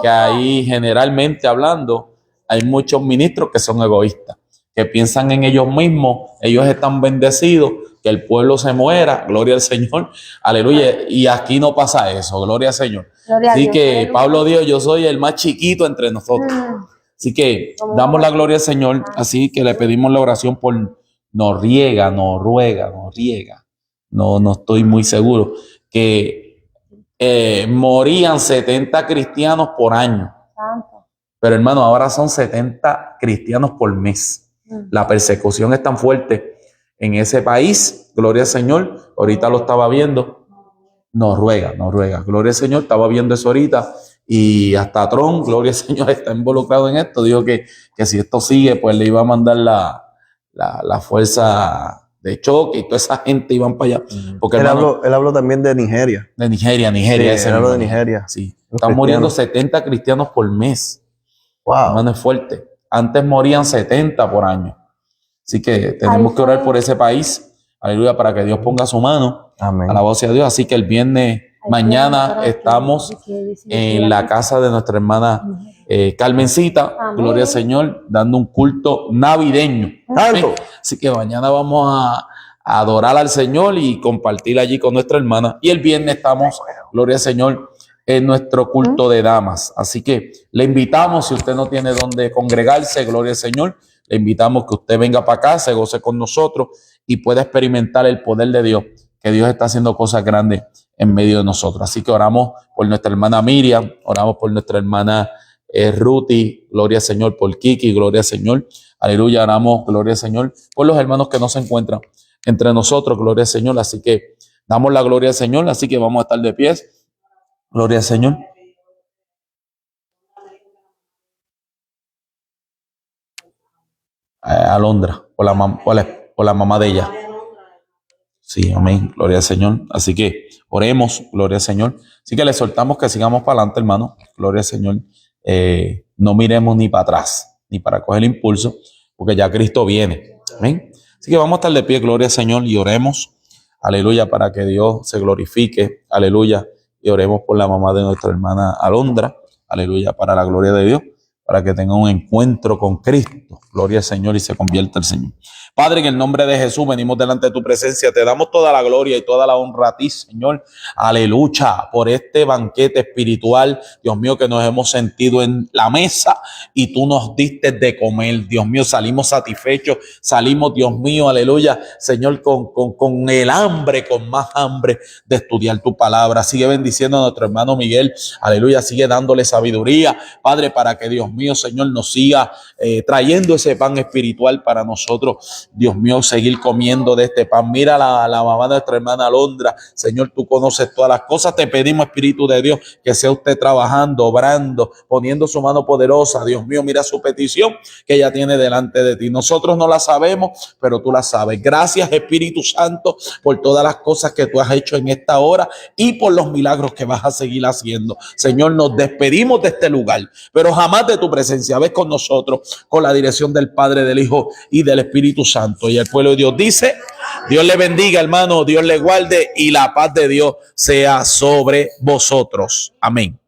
Que ahí generalmente hablando, hay muchos ministros que son egoístas, que piensan en ellos mismos, ellos están bendecidos, que el pueblo se muera, gloria al Señor, aleluya, y aquí no pasa eso, gloria al Señor. Así que Pablo dijo, yo soy el más chiquito entre nosotros. Así que damos la gloria al Señor, así que le pedimos la oración por Noriega, no estoy muy seguro, que morían 70 cristianos por año. Pero hermano, ahora son 70 cristianos por mes. La persecución es tan fuerte en ese país, gloria al Señor, ahorita lo estaba viendo, Noruega, gloria al Señor, estaba viendo eso ahorita, y hasta Trump, gloria al Señor, está involucrado en esto, dijo que si esto sigue, pues le iba a mandar la fuerza de choque y toda esa gente iban para allá. Porque Él hermano, habló también de Nigeria. de Nigeria, Sí, ese él habló de mismo. Nigeria. Sí, Los están muriendo cristianos. 70 cristianos por mes. Wow. Hermano, es fuerte. Antes morían 70 por año. Así que tenemos que orar por ese país. Aleluya, para que Dios ponga su mano. Amén. Alabado sea Dios. Así que el viernes, mañana, estamos en la casa de nuestra hermana Carmencita. Amén. Gloria al Señor, dando un culto navideño. Tanto. Así que mañana vamos a adorar al Señor y compartir allí con nuestra hermana. Y el viernes estamos, gloria al Señor, en nuestro culto de damas. Así que le invitamos, si usted no tiene dónde congregarse, gloria al Señor, le invitamos que usted venga para acá, se goce con nosotros y pueda experimentar el poder de Dios, que Dios está haciendo cosas grandes en medio de nosotros. Así que oramos por nuestra hermana Miriam, oramos por nuestra hermana Ruti, gloria al Señor, por Kiki, gloria al Señor, aleluya, oramos, gloria al Señor, por los hermanos que no se encuentran entre nosotros, gloria al Señor. Así que damos la gloria al Señor, así que vamos a estar de pies. Gloria al Señor. Alondra, por la mamá de ella. Sí, amén. Gloria al Señor. Así que oremos, gloria al Señor. Así que le soltamos que sigamos para adelante, hermano. Gloria al Señor. No miremos ni para atrás, ni para coger el impulso, porque ya Cristo viene. Amén. Así que vamos a estar de pie, gloria al Señor, y oremos. Aleluya, para que Dios se glorifique. Aleluya. Y oremos por la mamá de nuestra hermana Alondra. Aleluya, para la gloria de Dios, para que tenga un encuentro con Cristo. Gloria al Señor y se convierta el Señor. Padre, en el nombre de Jesús venimos delante de tu presencia. Te damos toda la gloria y toda la honra a ti, Señor. Aleluya, por este banquete espiritual, Dios mío, que nos hemos sentido en la mesa y tú nos diste de comer. Dios mío, salimos satisfechos, salimos, Dios mío, aleluya, Señor, con el hambre, con más hambre de estudiar tu palabra. Sigue bendiciendo a nuestro hermano Miguel, aleluya, sigue dándole sabiduría, Padre, para que Dios mío, Señor, nos siga trayendo ese pan espiritual para nosotros. Dios mío, seguir comiendo de este pan. Mira la mamá de nuestra hermana Alondra. Señor, tú conoces todas las cosas. Te pedimos, Espíritu de Dios, que sea usted trabajando, obrando, poniendo su mano poderosa. Dios mío, mira su petición que ella tiene delante de ti. Nosotros no la sabemos, pero tú la sabes. Gracias, Espíritu Santo, por todas las cosas que tú has hecho en esta hora y por los milagros que vas a seguir haciendo. Señor, nos despedimos de este lugar, pero jamás de tu presencia. Ves con nosotros, con la dirección del Padre, del Hijo y del Espíritu Santo. Y el pueblo de Dios dice: Dios le bendiga, hermano, Dios le guarde y la paz de Dios sea sobre vosotros. Amén.